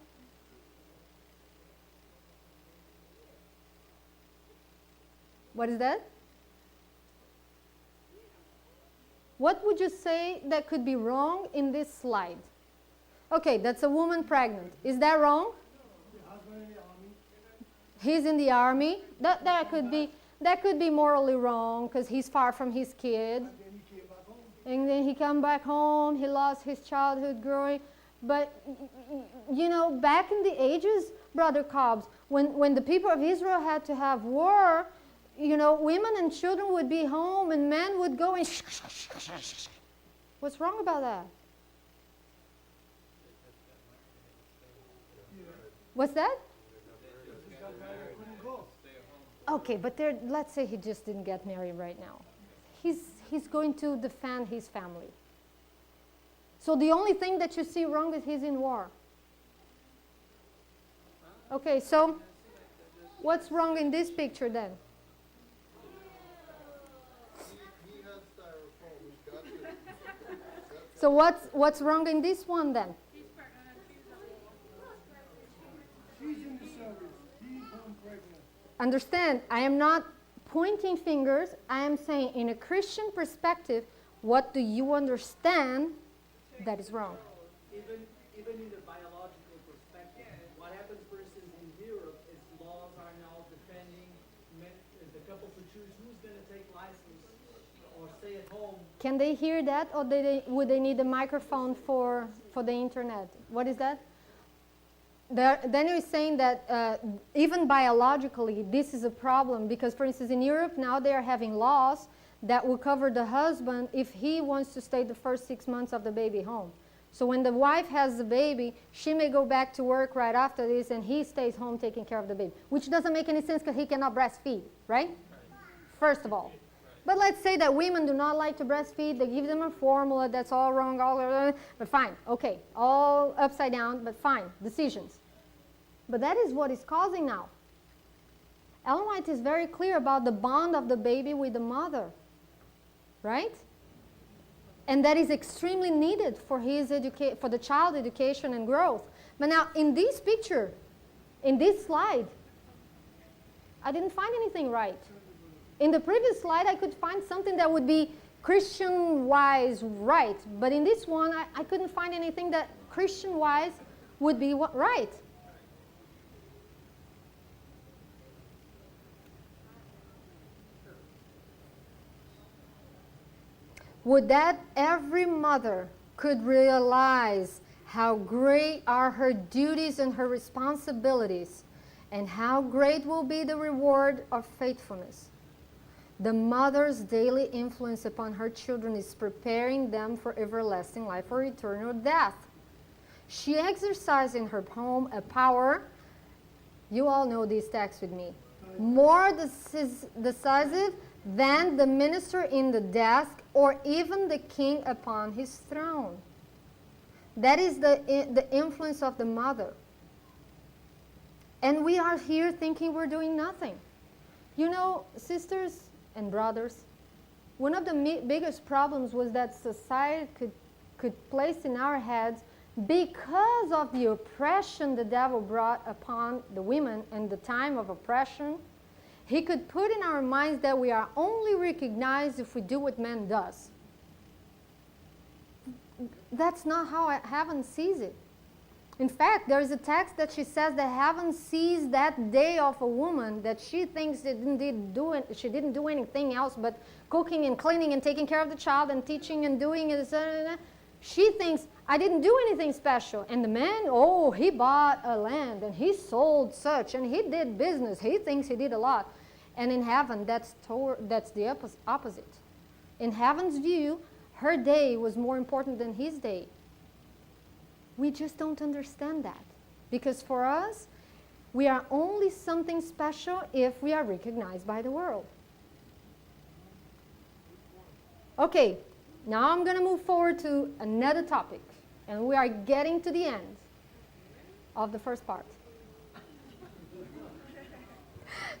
What is that? What would you say that could be wrong in this slide? Okay, that's a woman pregnant. Is that wrong? He's in the army. That could be morally wrong because he's far from his kid. And then he come back home. He lost his childhood growing. But, you know, back in the ages, Brother Cobbs, when the people of Israel had to have war, you know, women and children would be home and men would go and what's wrong about that? What's that? Okay, but let's say he just didn't get married right now. He's going to defend his family. So the only thing that you see wrong is he's in war. Okay, so what's wrong in this picture then? So what's wrong in this one then? Understand, I am not pointing fingers. I am saying in a Christian perspective, What do you understand that is wrong? Even in the biological perspective, what happens, for instance, in Europe is laws are now defending the couple to choose who's going to take license or stay at home. Can they hear that, or would they need a microphone for the internet? What is that? Daniel is saying that even biologically, this is a problem because, for instance, in Europe now they are having laws that will cover the husband if he wants to stay the first 6 months of the baby home. So when the wife has the baby, she may go back to work right after this and he stays home taking care of the baby, which doesn't make any sense because he cannot breastfeed, right? First of all. But let's say that women do not like to breastfeed, they give them a formula, that's all wrong, but fine, okay, all upside down, but fine, decisions. But that is what is causing now. Ellen White is very clear about the bond of the baby with the mother, right? And that is extremely needed for for the child education and growth. But now, in this picture, in this slide, I didn't find anything right. In the previous slide, I could find something that would be Christian-wise right. But in this one, I couldn't find anything that Christian-wise would be right. Would that every mother could realize how great are her duties and her responsibilities, and how great will be the reward of faithfulness. The mother's daily influence upon her children is preparing them for everlasting life or eternal death. She exercises in her home a power, you all know this text with me, more decisive than the minister in the desk or even the king upon his throne. That is the influence of the mother. And we are here thinking we're doing nothing. You know, sisters and brothers, one of the biggest problems was that society could place in our heads, because of the oppression the devil brought upon the women and the time of oppression, he could put in our minds that we are only recognized if we do what man does. That's not how heaven sees it. In fact, there is a text that she says that heaven sees that day of a woman that she thinks she didn't do anything else but cooking and cleaning and taking care of the child and teaching and doing it. She thinks, I didn't do anything special. And the man, oh, he bought a land and he sold such and he did business. He thinks he did a lot. And in heaven, that's the opposite. In heaven's view, her day was more important than his day. We just don't understand that. Because for us, we are only something special if we are recognized by the world. Okay, now I'm going to move forward to another topic. And we are getting to the end of the first part.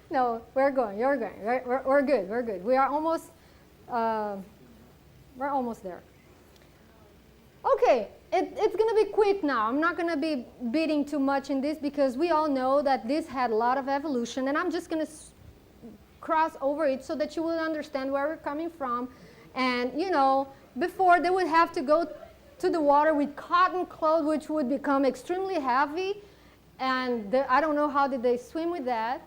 No, we're going. You're going. We're good. We're good. We are almost. We're almost there. Okay, it's going to be quick now. I'm not going to be beating too much in this because we all know that this had a lot of evolution, and I'm just going to cross over it so that you will understand where we're coming from. And you know, before they would have to go to the water with cotton clothes, which would become extremely heavy, and I don't know how did they swim with that.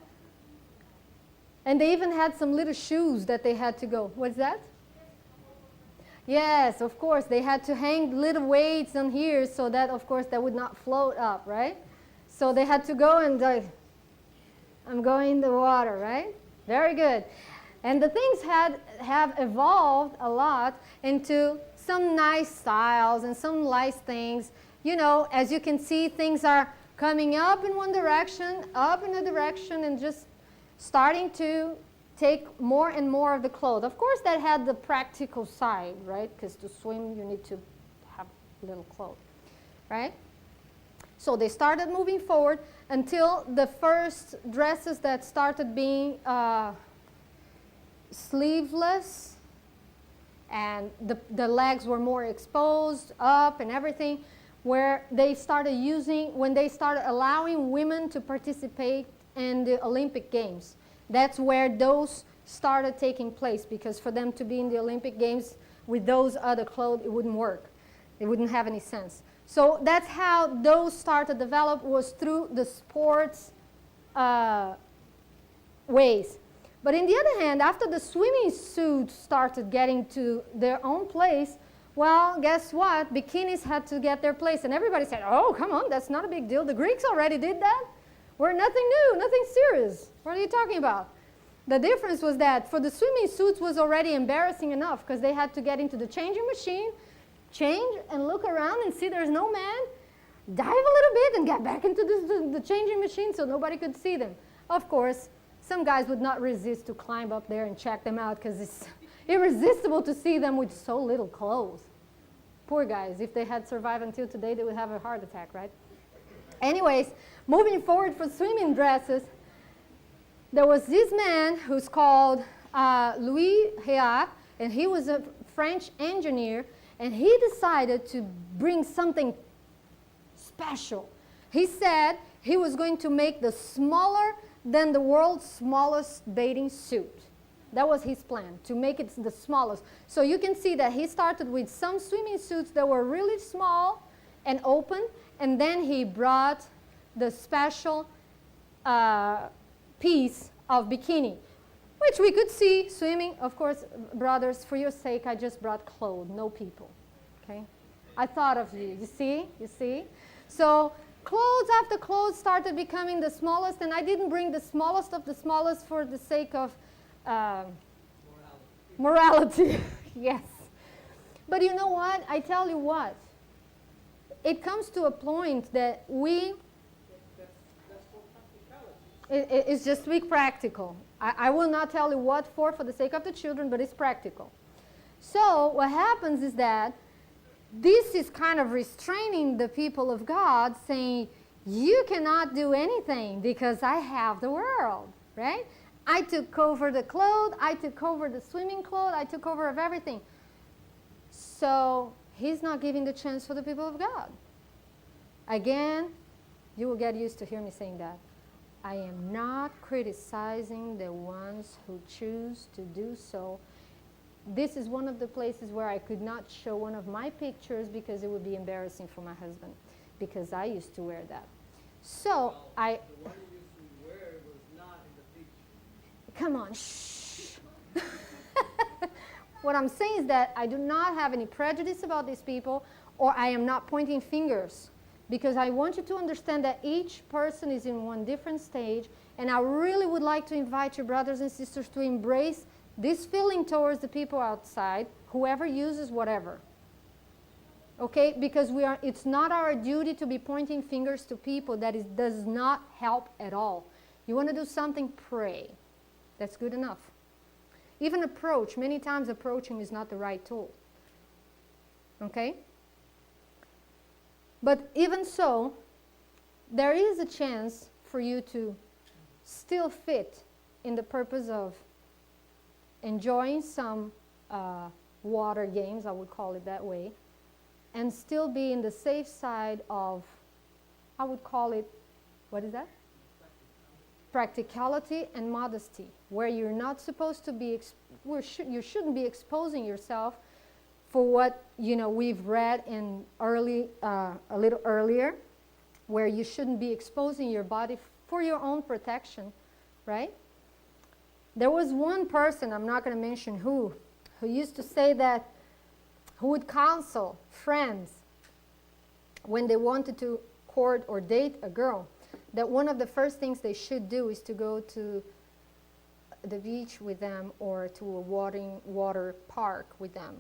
And they even had some little shoes that they had to go. What's that? Yes, of course. They had to hang little weights on here so that, of course, that would not float up, right? So they had to go and I'm going in the water, right? Very good. And the things have evolved a lot into some nice styles and some nice things. You know, as you can see, things are coming up in one direction, up in a direction, and just starting to take more and more of the clothes. Of course, that had the practical side, right? Because to swim, you need to have little clothes, right? So they started moving forward until the first dresses that started being sleeveless, and the legs were more exposed up and everything, where they started when they started allowing women to participate in the Olympic Games. That's where those started taking place, because for them to be in the Olympic Games, with those other clothes, it wouldn't work. It wouldn't have any sense. So that's how those started to develop, was through the sports ways. But in the other hand, after the swimming suits started getting to their own place, well, guess what? Bikinis had to get their place. And everybody said, oh, come on, that's not a big deal. The Greeks already did that. We're nothing new, nothing serious. What are you talking about? The difference was that for the swimming suits was already embarrassing enough because they had to get into the changing machine, change and look around and see there's no man, dive a little bit and get back into the changing machine so nobody could see them. Of course, some guys would not resist to climb up there and check them out because it's irresistible to see them with so little clothes. Poor guys. If they had survived until today, they would have a heart attack, right? Anyways, moving forward for swimming dresses, there was this man who's called Louis Réat, and he was a French engineer, and he decided to bring something special. He said he was going to make the smaller than the world's smallest bathing suit. That was his plan, to make it the smallest. So you can see that he started with some swimming suits that were really small and open, and then he brought the special piece of bikini, which we could see swimming. Of course, brothers, for your sake, I just brought clothes, no people, okay? I thought of you, you see? So clothes after clothes started becoming the smallest, and I didn't bring the smallest of the smallest for the sake of morality. Yes. But you know what? I tell you what. It comes to a point that it's just to be practical. I will not tell you what for the sake of the children, but it's practical. So what happens is that this is kind of restraining the people of God, saying, you cannot do anything because I have the world, right? I took over the clothes, I took over the swimming clothes, I took over of everything. So he's not giving the chance for the people of God. Again, you will get used to hear me saying that. I am not criticizing the ones who choose to do so. This is one of the places where I could not show one of my pictures because it would be embarrassing for my husband, because I used to wear that. So well, the one you used to wear was not in the picture. Come on, shh. What I'm saying is that I do not have any prejudice about these people, or I am not pointing fingers, because I want you to understand that each person is in one different stage, and I really would like to invite your brothers and sisters to embrace this feeling towards the people outside, whoever uses whatever. Okay? Because it's not our duty to be pointing fingers to people that does not help at all. You want to do something, pray. That's good enough. Even approach. Many times approaching is not the right tool. Okay? But even so, there is a chance for you to still fit in the purpose of enjoying some water games, I would call it that way, and still be in the safe side of, I would call it, what is that? Practicality and modesty, where you're not supposed to be, you shouldn't be exposing yourself for what we've read in a little earlier, where you shouldn't be exposing your body for your own protection, right? There was one person, I'm not going to mention who used to say that, who would counsel friends when they wanted to court or date a girl, that one of the first things they should do is to go to the beach with them or to a water park with them.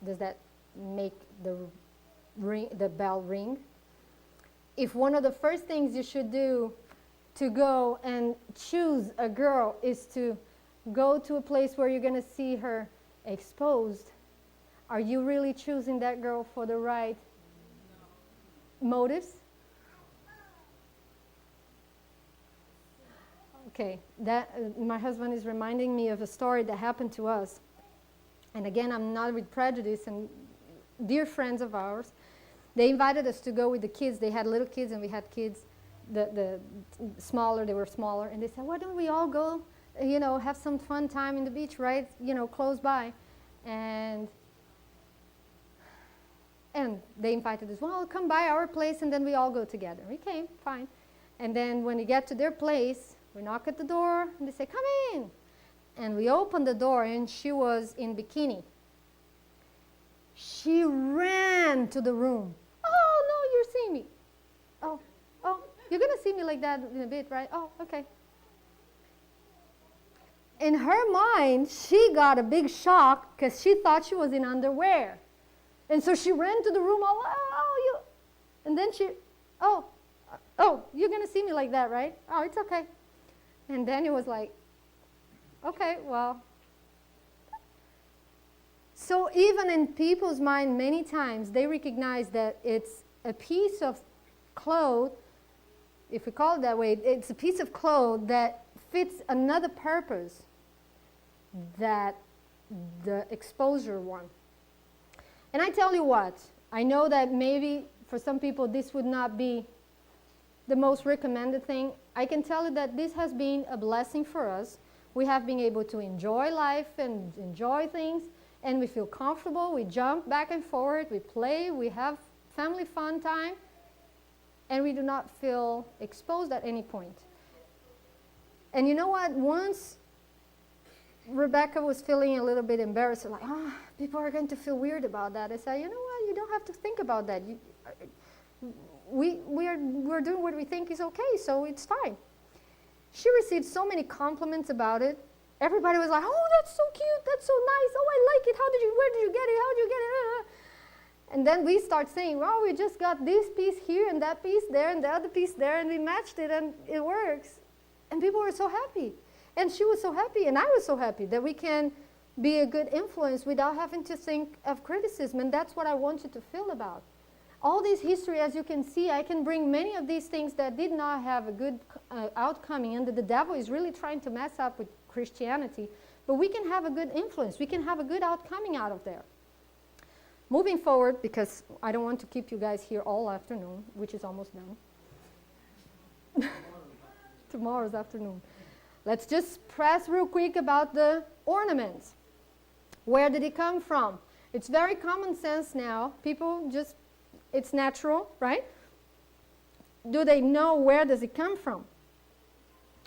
Does that make the bell ring? If one of the first things you should do to go and choose a girl is to go to a place where you're going to see her exposed, are you really choosing that girl for the right motives? Okay, my husband is reminding me of a story that happened to us. And again, I'm not with prejudice, and dear friends of ours, they invited us to go with the kids. They had little kids and we had kids, the smaller, they were smaller. And they said, why don't we all go, have some fun time in the beach, right, close by. And they invited us, well, come by our place and then we all go together. We came, fine. And then when we get to their place, we knock at the door and they say, come in. And we open the door and she was in bikini. She ran to the room. Oh, no, you're seeing me. Oh, you're going to see me like that in a bit, right? Oh, okay. In her mind, she got a big shock because she thought she was in underwear. And so she ran to the room, and then she, you're going to see me like that, right? Oh, it's okay. And Daniel was like, okay, well. So even in people's mind, many times, they recognize that it's a piece of cloth, if we call it that way, it's a piece of cloth that fits another purpose that the exposure one. And I tell you what, I know that maybe for some people this would not be the most recommended thing. I can tell you that this has been a blessing for us. We have been able to enjoy life and enjoy things, and we feel comfortable. We jump back and forth, we play, we have family fun time, and we do not feel exposed at any point. And you know what? Once Rebecca was feeling a little bit embarrassed, like, people are going to feel weird about that. I said, you know what? You don't have to think about that. We're doing what we think is okay, so it's fine. She received so many compliments about it. Everybody was like, oh, that's so cute. That's so nice. Oh, I like it. Where did you get it? How did you get it? And then we start saying, well, we just got this piece here and that piece there and the other piece there, and we matched it, and it works. And people were so happy. And she was so happy, and I was so happy that we can be a good influence without having to think of criticism. And that's what I want you to feel about. All this history, as you can see, I can bring many of these things that did not have a good outcome, and the devil is really trying to mess up with Christianity. But we can have a good influence. We can have a good outcoming out of there. Moving forward, because I don't want to keep you guys here all afternoon, which is almost done. Tomorrow's afternoon. Let's just press real quick about the ornaments. Where did it come from? It's very common sense now. People just, it's natural, right? Do they know where does it come from?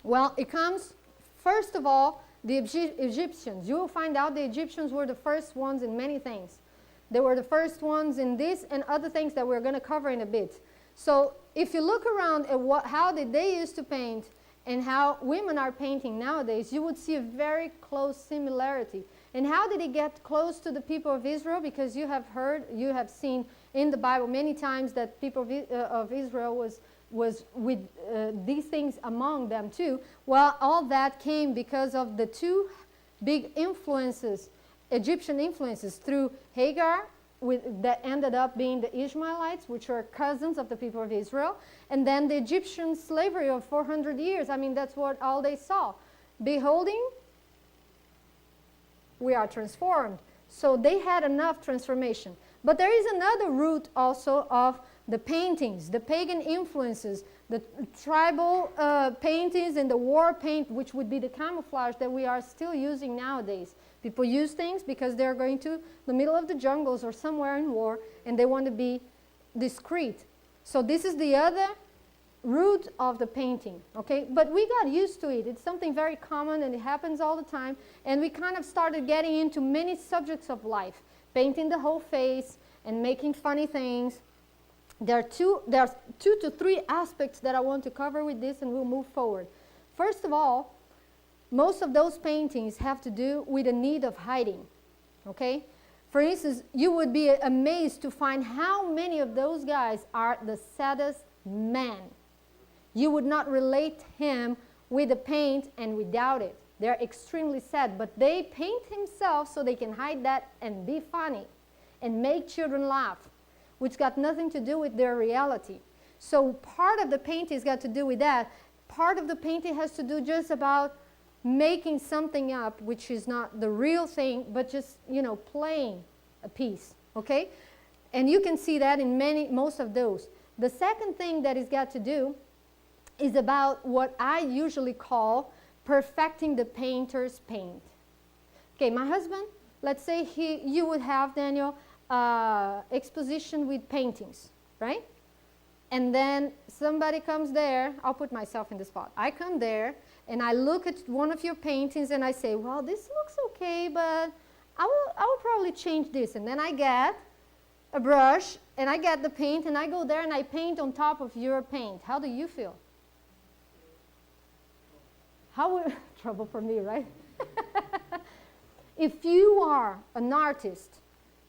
Well, it comes, first of all, the Egyptians. You will find out the Egyptians were the first ones in many things. They were the first ones in this and other things that we're going to cover in a bit. So if you look around at how did they used to paint and how women are painting nowadays, you would see a very close similarity. And how did it get close to the people of Israel? Because you have heard, you have seen in the Bible many times that people of Israel was with these things among them too. Well, all that came because of the two big influences, Egyptian influences, through Hagar, that ended up being the Ishmaelites, which are cousins of the people of Israel, and then the Egyptian slavery of 400 years. I mean, that's what all they saw. Beholding, we are transformed. So they had enough transformation. But there is another root also of the paintings, the pagan influences, the tribal paintings and the war paint, which would be the camouflage that we are still using nowadays. People use things because they're going to the middle of the jungles or somewhere in war, and they want to be discreet. So this is the other root of the painting, okay? But we got used to it. It's something very common, and it happens all the time. And we kind of started getting into many subjects of life, painting the whole face and making funny things. There are two to three aspects that I want to cover with this, and we'll move forward. First of all, most of those paintings have to do with a need of hiding, okay? For instance, you would be amazed to find how many of those guys are the saddest men. You would not relate him with the paint and without it. They're extremely sad, but they paint himself so they can hide that and be funny and make children laugh, which got nothing to do with their reality. So part of the painting has got to do with that. Part of the painting has to do just about making something up, which is not the real thing, but just, playing a piece, okay? And you can see that in most of those. The second thing that it's got to do is about what I usually call perfecting the painter's paint. Okay, my husband let's say you would have, Daniel, exposition with paintings, right? And then somebody comes there, I'll put myself in the spot. I come there and I look at one of your paintings and I say, well, this looks okay, but I will probably change this. And then I get a brush and I get the paint and I go there and I paint on top of your paint. How do you feel? Trouble for me, right? If you are an artist,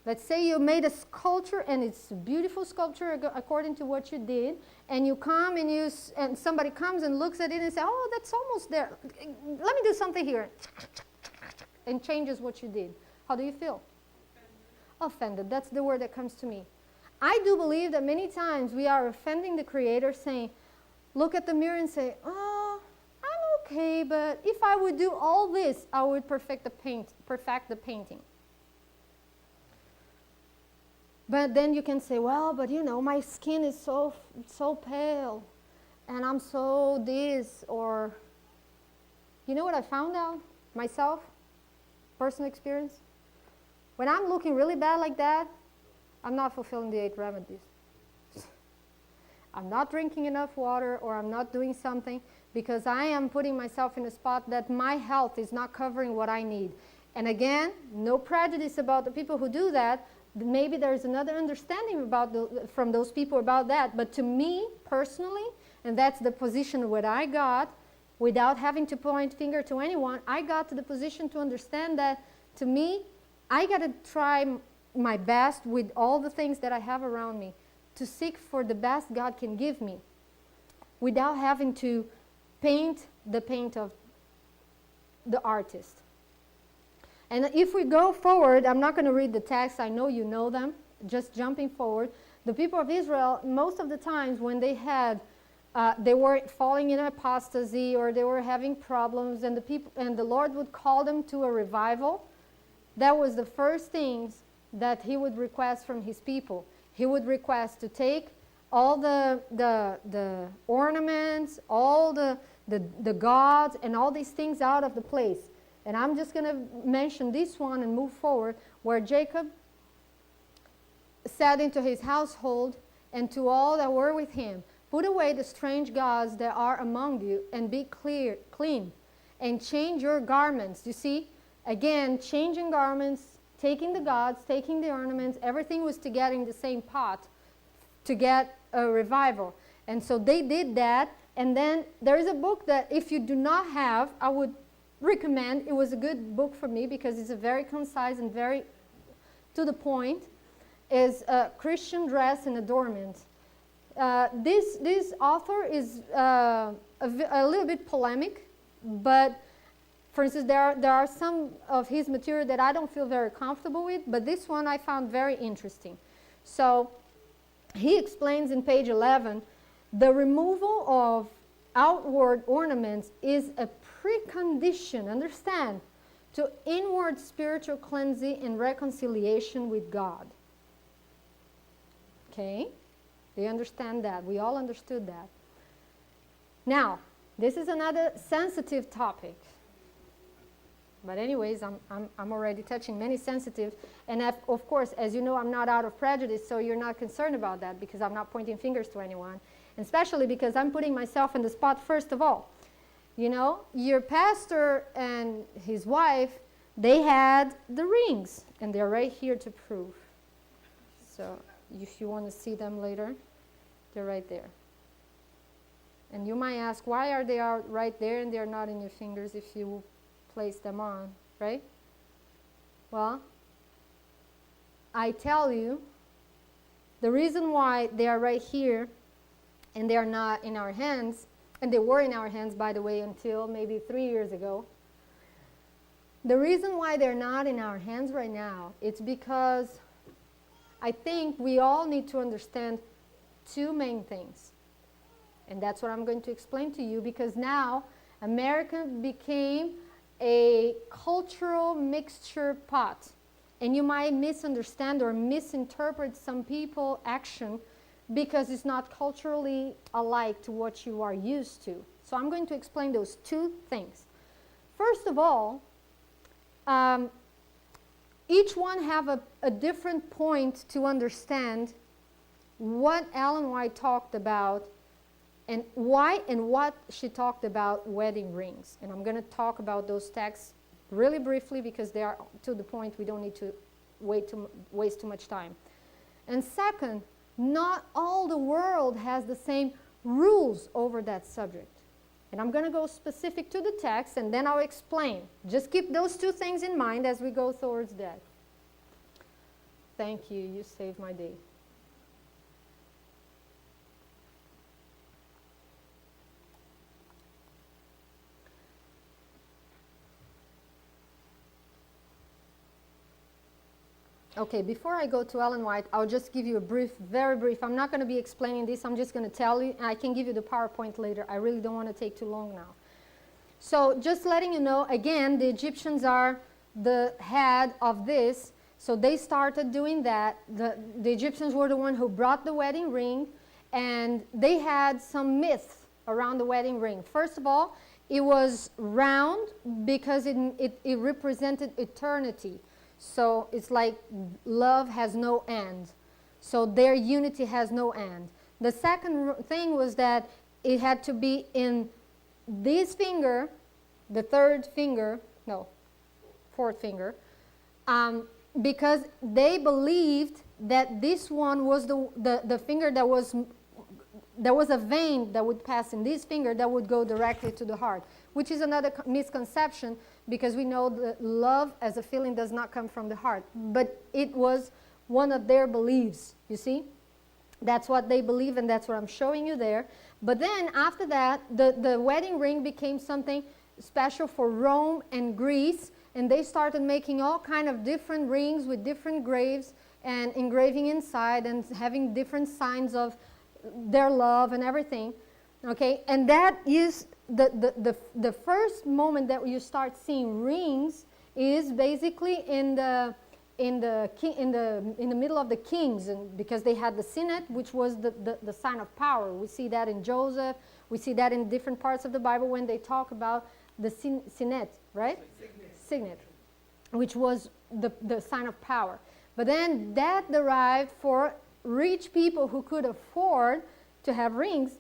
let's say you made a sculpture and it's a beautiful sculpture according to what you did, and you come and somebody comes and looks at it and says, oh, that's almost there. Let me do something here. And changes what you did. How do you feel? Offended. That's the word that comes to me. I do believe that many times we are offending the Creator, saying, look at the mirror and say, oh, I'm okay, but if I would do all this, I would perfect the painting. But then you can say, well, but you know, my skin is so pale, and I'm so this, or, you know what I found out myself, personal experience? When I'm looking really bad like that, I'm not fulfilling the 8 remedies. I'm not drinking enough water, or I'm not doing something, because I am putting myself in a spot that my health is not covering what I need. And again, no prejudice about the people who do that. Maybe there's another understanding from those people about that. But to me, personally, and that's the position what I got, without having to point finger to anyone, I got to the position to understand that, to me, I got to try my best with all the things that I have around me to seek for the best God can give me without having to paint the paint of the artist. And if we go forward, I'm not going to read the text. I know you know them. Just jumping forward. The people of Israel, most of the times when they were falling in apostasy or they were having problems, and the Lord would call them to a revival, that was the first things that He would request from His people. He would request to take all the ornaments, all the gods, and all these things out of the place. And I'm just going to mention this one and move forward, where Jacob said into his household and to all that were with him, put away the strange gods that are among you, and be clean, and change your garments. You see, again, changing garments, taking the gods, taking the ornaments, everything was to get in the same pot to get a revival. And so they did that. And then there is a book that if you do not have, I would recommend. It was a good book for me because it's a very concise and very to the point, is Christian Dress and Adornment. This author is a little bit polemic, but for instance, there are some of his material that I don't feel very comfortable with, but this one I found very interesting. So he explains in page 11, the removal of outward ornaments is a precondition, understand, to inward spiritual cleansing and reconciliation with God. Okay? Do you understand that? We all understood that. Now, this is another sensitive topic. But anyways, I'm already touching many sensitive. And of course, as you know, I'm not out of prejudice, so you're not concerned about that because I'm not pointing fingers to anyone. And especially because I'm putting myself in the spot first of all. You know, your pastor and his wife, they had the rings. And they're right here to prove. So if you want to see them later, they're right there. And you might ask, why are they out right there and they're not in your fingers if you place them on, right? Well, I tell you, the reason why they are right here and they are not in our hands, and they were in our hands, by the way, until maybe 3 years ago. The reason why they're not in our hands right now, it's because I think we all need to understand two main things. And that's what I'm going to explain to you, because now America became a cultural mixture pot. And you might misunderstand or misinterpret some people's action because it's not culturally alike to what you are used to. So I'm going to explain those two things. First of all, each one have a different point to understand what Ellen White talked about and why and what she talked about wedding rings. And I'm going to talk about those texts really briefly because they are to the point we don't need to waste too much time. And second, not all the world has the same rules over that subject. And I'm going to go specific to the text and then I'll explain. Just keep those two things in mind as we go towards that. Thank you. You saved my day. Okay, before I go to Ellen White, I'll just give you a brief, very brief. I'm not going to be explaining this. I'm just going to tell you. I can give you the PowerPoint later. I really don't want to take too long now. So just letting you know, again, the Egyptians are the head of this. So they started doing that. The Egyptians were the one who brought the wedding ring, and they had some myths around the wedding ring. First of all, it was round because it represented eternity. So it's like love has no end. So their unity has no end. The second thing was that it had to be in this finger, the fourth finger, because they believed that this one was the finger that was, there was a vein that would pass in this finger that would go directly to the heart, which is another misconception because we know that love as a feeling does not come from the heart. But it was one of their beliefs, you see? That's what they believe, and that's what I'm showing you there. But then after that, the wedding ring became something special for Rome and Greece, and they started making all kind of different rings with different graves and engraving inside and having different signs of their love and everything. Okay, and that is the first moment that you start seeing rings is basically in the middle of the kings, and because they had the signet, which was the sign of power. We see that in Joseph. We see that in different parts of the Bible when they talk about the signet, right? Signet, which was the sign of power. But then that derived for rich people who could afford to have rings,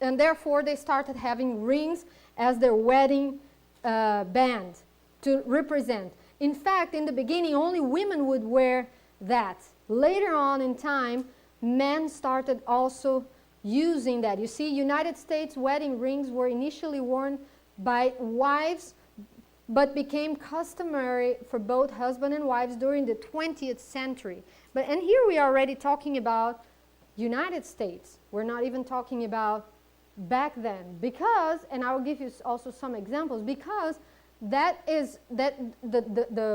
and therefore they started having rings as their wedding band to represent. In fact, in the beginning, only women would wear that. Later on in time, men started also using that. You see, United States wedding rings were initially worn by wives, but became customary for both husband and wives during the 20th century. And here we are already talking about United States. We're not even talking about back then, because, and I will give you also some examples, because the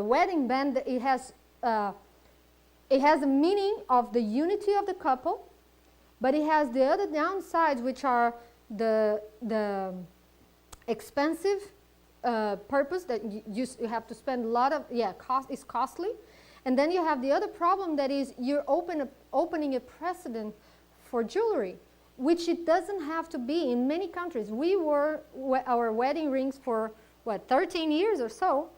wedding band, it has a meaning of the unity of the couple, but it has the other downsides, which are the expensive purpose that you have to spend a lot of, it's costly. And then you have the other problem, that is you're opening a precedent for jewelry, which it doesn't have to be. In many countries, we wore our wedding rings for 13 years or so,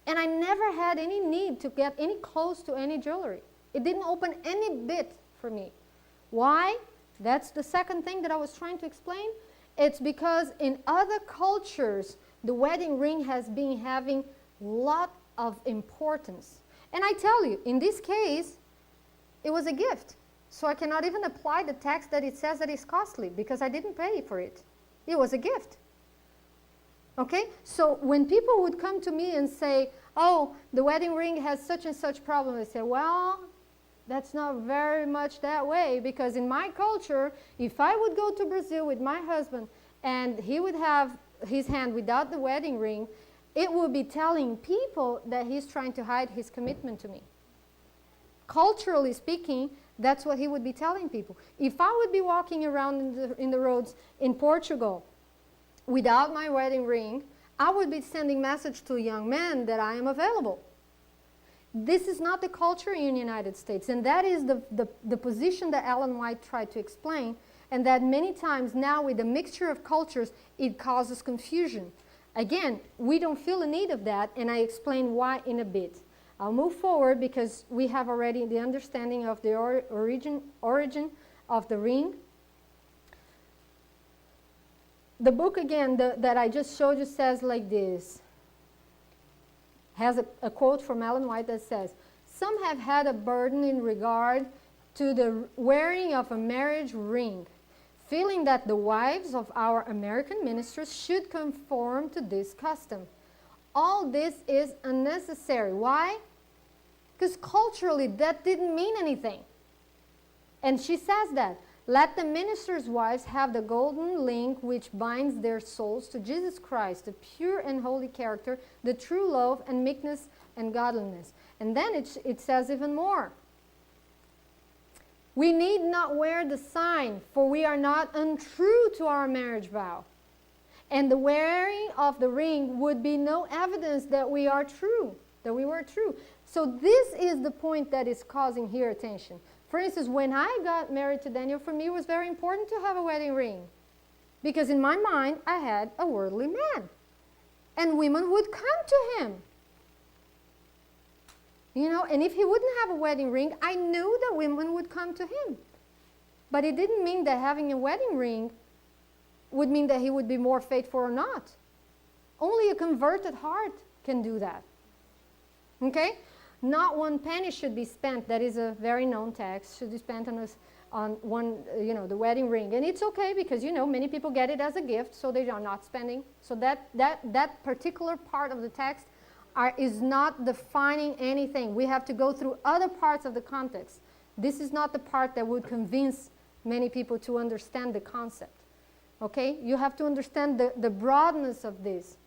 and I never had any need to get any close to any jewelry. It didn't open any bit for me. Why? That's the second thing that I was trying to explain. It's because in other cultures, the wedding ring has been having a lot of importance. And I tell you, in this case, it was a gift. So I cannot even apply the text that it says that it's costly, because I didn't pay for it. It was a gift. Okay? So when people would come to me and say, oh, the wedding ring has such and such problem, I say, well, that's not very much that way, because in my culture, if I would go to Brazil with my husband and he would have his hand without the wedding ring, it would be telling people that he's trying to hide his commitment to me. Culturally speaking, that's what he would be telling people. If I would be walking around in the roads in Portugal without my wedding ring, I would be sending message to young men that I am available. This is not the culture in the United States, and that is the position that Ellen White tried to explain, and that many times now with the mixture of cultures, it causes confusion. Again, we don't feel a need of that, and I explain why in a bit. I'll move forward because we have already the understanding of the origin of the ring. The book, again, that I just showed you says like this. Has a quote from Ellen White that says, "Some have had a burden in regard to the wearing of a marriage ring, feeling that the wives of our American ministers should conform to this custom. All this is unnecessary." Why? Because culturally that didn't mean anything. And she says that, "Let the ministers' wives have the golden link which binds their souls to Jesus Christ, the pure and holy character, the true love and meekness and godliness." And then it says even more. "We need not wear the sign, for we are not untrue to our marriage vow. And the wearing of the ring would be no evidence that we are true, that we were true." So this is the point that is causing here attention. For instance, when I got married to Daniel, for me it was very important to have a wedding ring. Because in my mind, I had a worldly man. And women would come to him. You know, and if he wouldn't have a wedding ring, I knew that women would come to him. But it didn't mean that having a wedding ring would mean that he would be more faithful or not. Only a converted heart can do that. Okay? Not one penny should be spent, that is a very known text, should be spent on one, the wedding ring. And it's okay because, many people get it as a gift, so they are not spending. So that particular part of the text is not defining anything. We have to go through other parts of the context. This is not the part that would convince many people to understand the concept. Okay? You have to understand the broadness of this.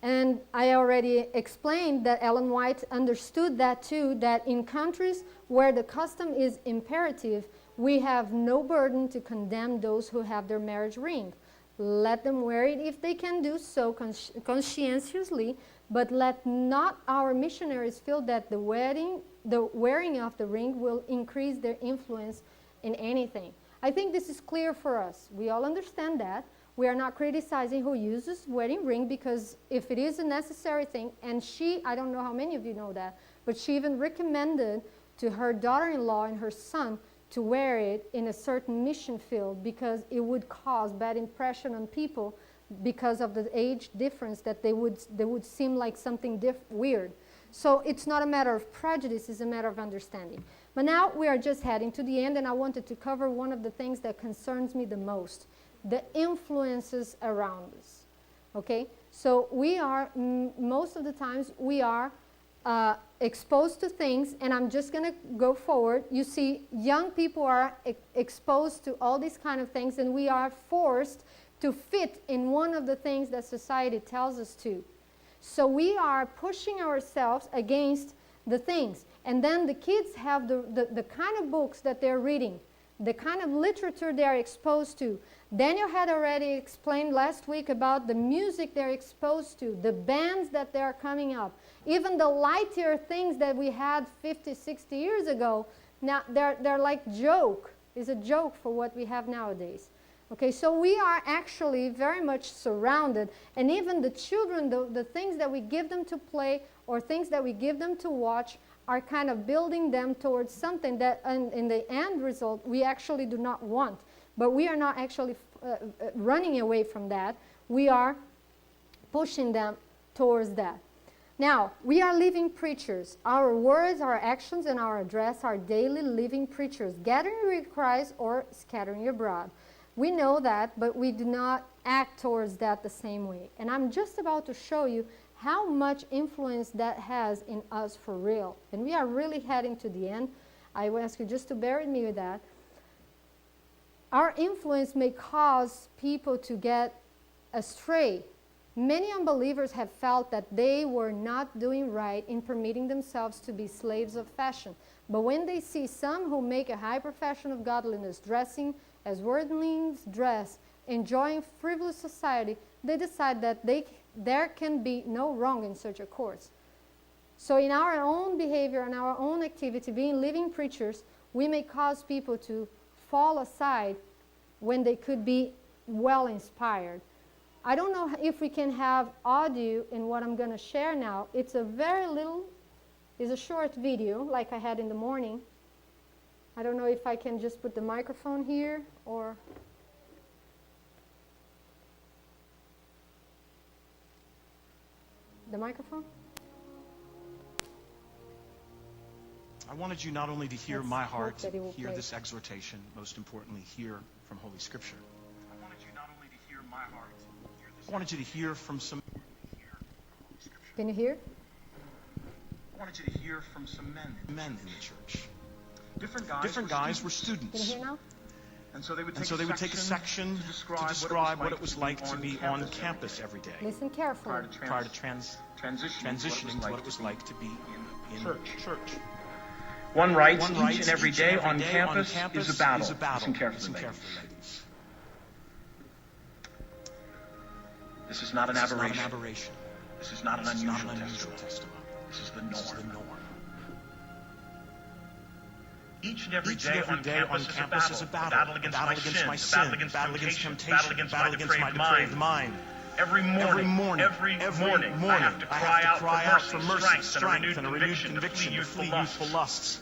And I already explained that Ellen White understood that too, that in countries where the custom is imperative, we have no burden to condemn those who have their marriage ring. Let them wear it if they can do so conscientiously, but let not our missionaries feel that the wearing of the ring will increase their influence in anything. I think this is clear for us. We all understand that. We are not criticizing who uses wedding ring, because if it is a necessary thing, and I don't know how many of you know that, but she even recommended to her daughter-in-law and her son to wear it in a certain mission field because it would cause bad impression on people because of the age difference, that they would seem like something weird. So it's not a matter of prejudice, it's a matter of understanding. But now we are just heading to the end, and I wanted to cover one of the things that concerns me the most. The influences around us, okay? So we are, most of the times, we are exposed to things, and I'm just going to go forward. You see, young people are exposed to all these kind of things, and we are forced to fit in one of the things that society tells us to. So we are pushing ourselves against the things. And then the kids have the kind of books that they're reading, the kind of literature they are exposed to. Daniel had already explained last week about the music they're exposed to, the bands that they are coming up, even the lighter things that we had 50, 60 years ago. Now they're like joke. It's a joke for what we have nowadays. Okay, so we are actually very much surrounded, and even the children, the things that we give them to play or things that we give them to watch are kind of building them towards something that in the end result we actually do not want. But we are not actually running away from that. We are pushing them towards that. Now, we are living preachers. Our words, our actions, and our address are daily living preachers, gathering with Christ or scattering abroad. We know that, but we do not act towards that the same way. And I'm just about to show you how much influence that has in us for real. And we are really heading to the end. I will ask you just to bear with me with that. Our influence may cause people to get astray. Many unbelievers have felt that they were not doing right in permitting themselves to be slaves of fashion. But when they see some who make a high profession of godliness, dressing as worldlings dress, enjoying frivolous society, they decide that there can be no wrong in such a course. So in our own behavior and our own activity, being living preachers, we may cause people to fall aside when they could be well inspired. I don't know if we can have audio in what I'm going to share now. It's a very little It's a short video like I had in the morning. I don't know if I can just put the microphone here or... The microphone? I wanted you not only to hear Let's my hope heart, that it will hear play. this exhortation, most importantly, hear from Holy Scripture. I wanted you not only to hear my heart, hear this. I wanted you to hear from some. Can you hear? I wanted you to hear from some men in the church. Different guys were Can you students. hear now? And so they would take a section to describe what it was like to be on campus every day. Listen carefully. Prior to transitioning to what it was like to be in church. One writes, One each writes, and every day on campus is a battle. Listen carefully, ladies. This is not an aberration. This is not an unusual testimony. This is the norm. Each and every day on campus is a battle against my sin, a battle against temptation, a battle against my depraved mind. Every morning, I have to cry out for mercy, strength, and a renewed conviction to flee youthful lusts.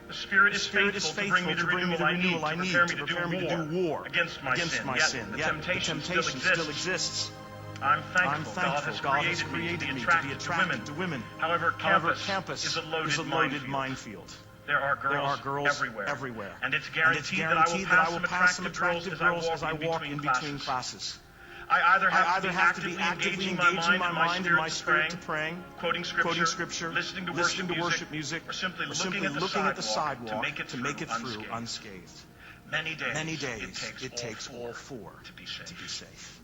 The Spirit is faithful to bring me the renewal I need to prepare me to do war against my sin. Yet the temptation still exists. I'm thankful God has created me to be attracted to women. However, campus is a loaded minefield. There are girls everywhere. And it's guaranteed that I will pass some attractive girls as I walk in between classes. I either have to be actively engaging my mind and my spirit to praying, quoting scripture, listening to worship music, or simply looking at the sidewalk to make it through unscathed. Many days it takes all four to be safe.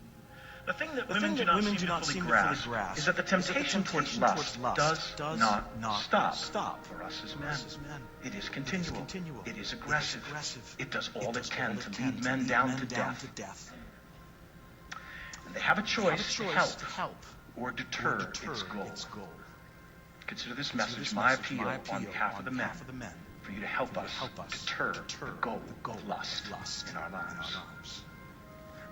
The thing that women do not seem to fully grasp is that the temptation towards lust does not stop for us as men. It is continual. It is aggressive. It does all it can to lead men down to death. And they have a choice to help or deter its goal. Consider this message my appeal on behalf of the men, for you to help us deter the goal of lust in our lives.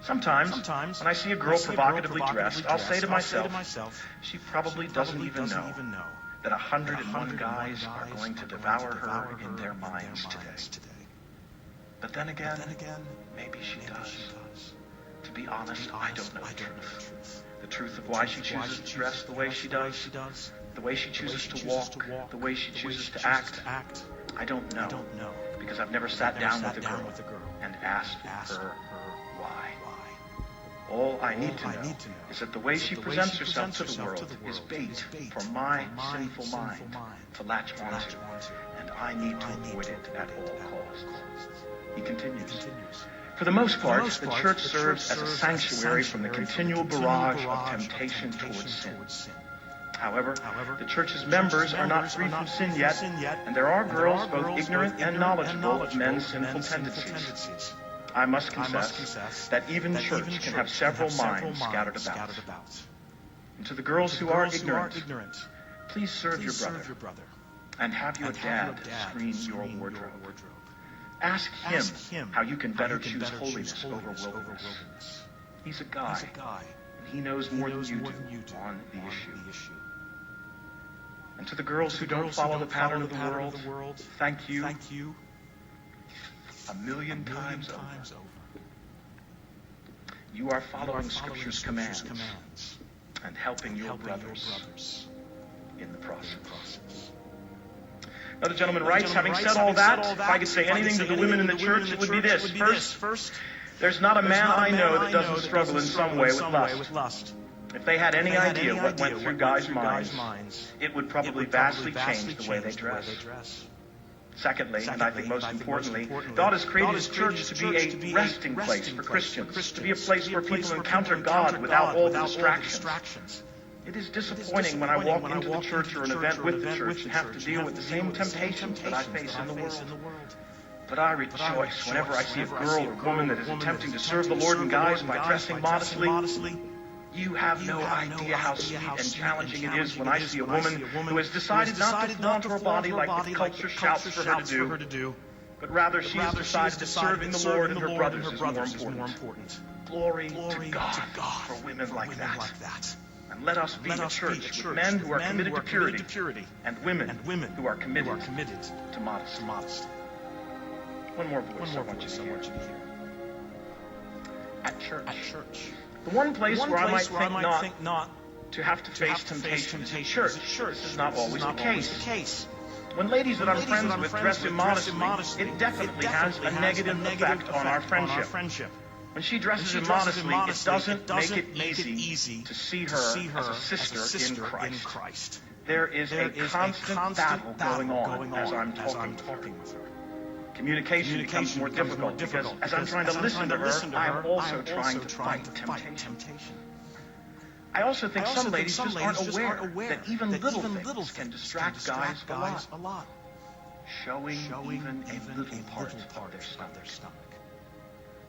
Sometimes, when I see a girl provocatively dressed, I'll say to myself, she probably doesn't even know that 101 guys are going to devour her in their minds today. But then again, maybe she does. To be honest, I don't know the truth. The truth of why she chooses to dress the way she does, the way she chooses to walk, the way she chooses to act. I don't know, because I've never sat down with a girl and asked her why. All I need to know is that the way she presents herself to the world is bait for my sinful mind to latch onto, and I need to avoid it at all costs. He continues. For the most part, the church serves as a sanctuary from the continual barrage of temptation towards sin. However, the church's members are not free from sin yet, and there are girls both ignorant and knowledgeable of men's sinful tendencies. I must confess that even the church can have several minds scattered about. And to the girls who are ignorant, please serve your brother and have your dad screen your wardrobe. Ask him how you can better choose holiness over wilderness. He's a guy, and he knows more than you do on the issue. And to the girls who don't follow the pattern of the world, thank you a million times over. You are following Scripture's commands and helping your brothers in the process. Another gentleman writes, having said all that, if I could say anything to the women in the church, it would be this. First, there's not a man I know that doesn't struggle in some way with lust. If they had any idea what went through guys' minds, it would probably vastly change the way they dress. Secondly, and I think most importantly, God has created His church to be a resting place for Christians, to be a place where people encounter God without all the distractions. It is disappointing when I walk into the church or an event with the church and have to deal with the same temptations that I face in the world. But I rejoice whenever I see a girl or woman that is attempting to serve the Lord in guise by dressing modestly. You have no idea how sweet and challenging it is when I see a woman who has decided not to flaunt her body like the culture shouts for her to do, but rather she has decided that serving the Lord and her brothers is more important. Glory to God for women like that. And let us be a church with men who are committed to purity and women who are committed to modesty. One more voice I want you to hear. At church. The one place where I might think not to have to face temptation is at church. This is not always the case. When ladies that I'm friends with dress immodestly, it definitely has a negative effect on our friendship. When she dresses immodestly, it doesn't make it easy to see her as a sister in Christ. There is a constant battle going on as I'm talking with her. Communication becomes more difficult because as I'm trying to listen to her, I'm also trying to fight temptation. I also think some ladies just aren't aware that even little things can distract guys a lot. Showing even a little part of their stomach.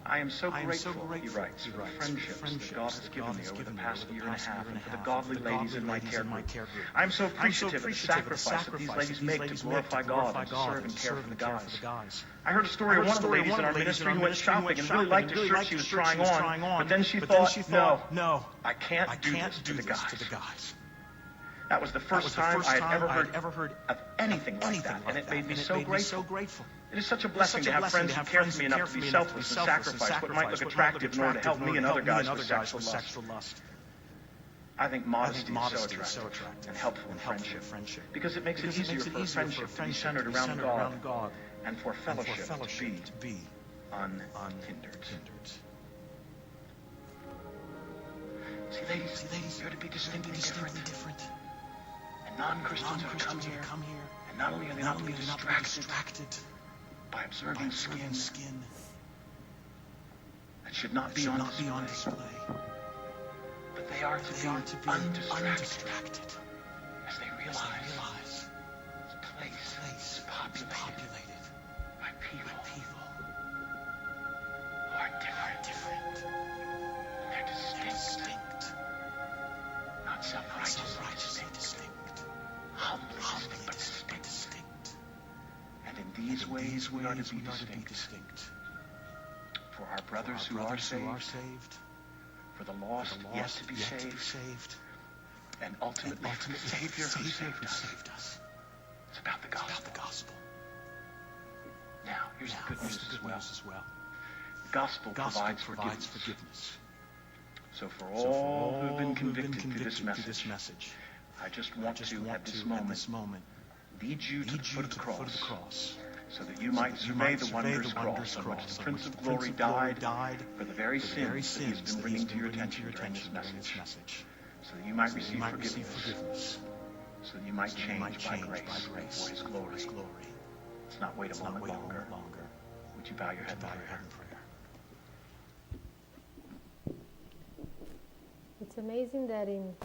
I am so grateful, he writes, for the friendships that God has given me over the past year and a half and for the godly ladies in my care group. I am so appreciative of the sacrifice that these ladies make to glorify God and to serve and care for the guys. I heard a story of one of the ladies in our ministry who went shopping and really liked a shirt she was trying on, but then she thought, no, I can't do this to the guys. That was the first time I had ever heard of anything like that, and it made me so grateful. It is such a blessing to have friends who care for me enough to be selfless and sacrifice what might look attractive in order to help me and other guys with sexual lust. I think modesty is so attractive and helpful in friendship because it makes it easier for friendship to be centered around God and for fellowship to be unhindered. See, ladies, you're to be distinctly different. And non-Christians who come here, and not only are they not to be distracted by observing skin that should not be on display, but they are to be undistracted as they realize this place is populated by people who are different. They're distinct. Not self-righteously distinct. Humbly distinct, but distinct. And in these ways we are to be distinct. For our brothers who are saved, for the lost yet to be saved, and ultimately for the Savior who saved us. It's about the gospel. Now, here's the good news as well. The gospel provides forgiveness. So for all who have been convicted through this message, I just want to, at this moment, lead you to the foot of the cross, so that you might survey the wondrous cross on which the Prince of Glory died for the very sins that he has been bringing to your attention during this message, so that you might receive forgiveness, so that you might change by grace for his glory. Let's not wait a moment longer. Would you bow your head in prayer? It's amazing that in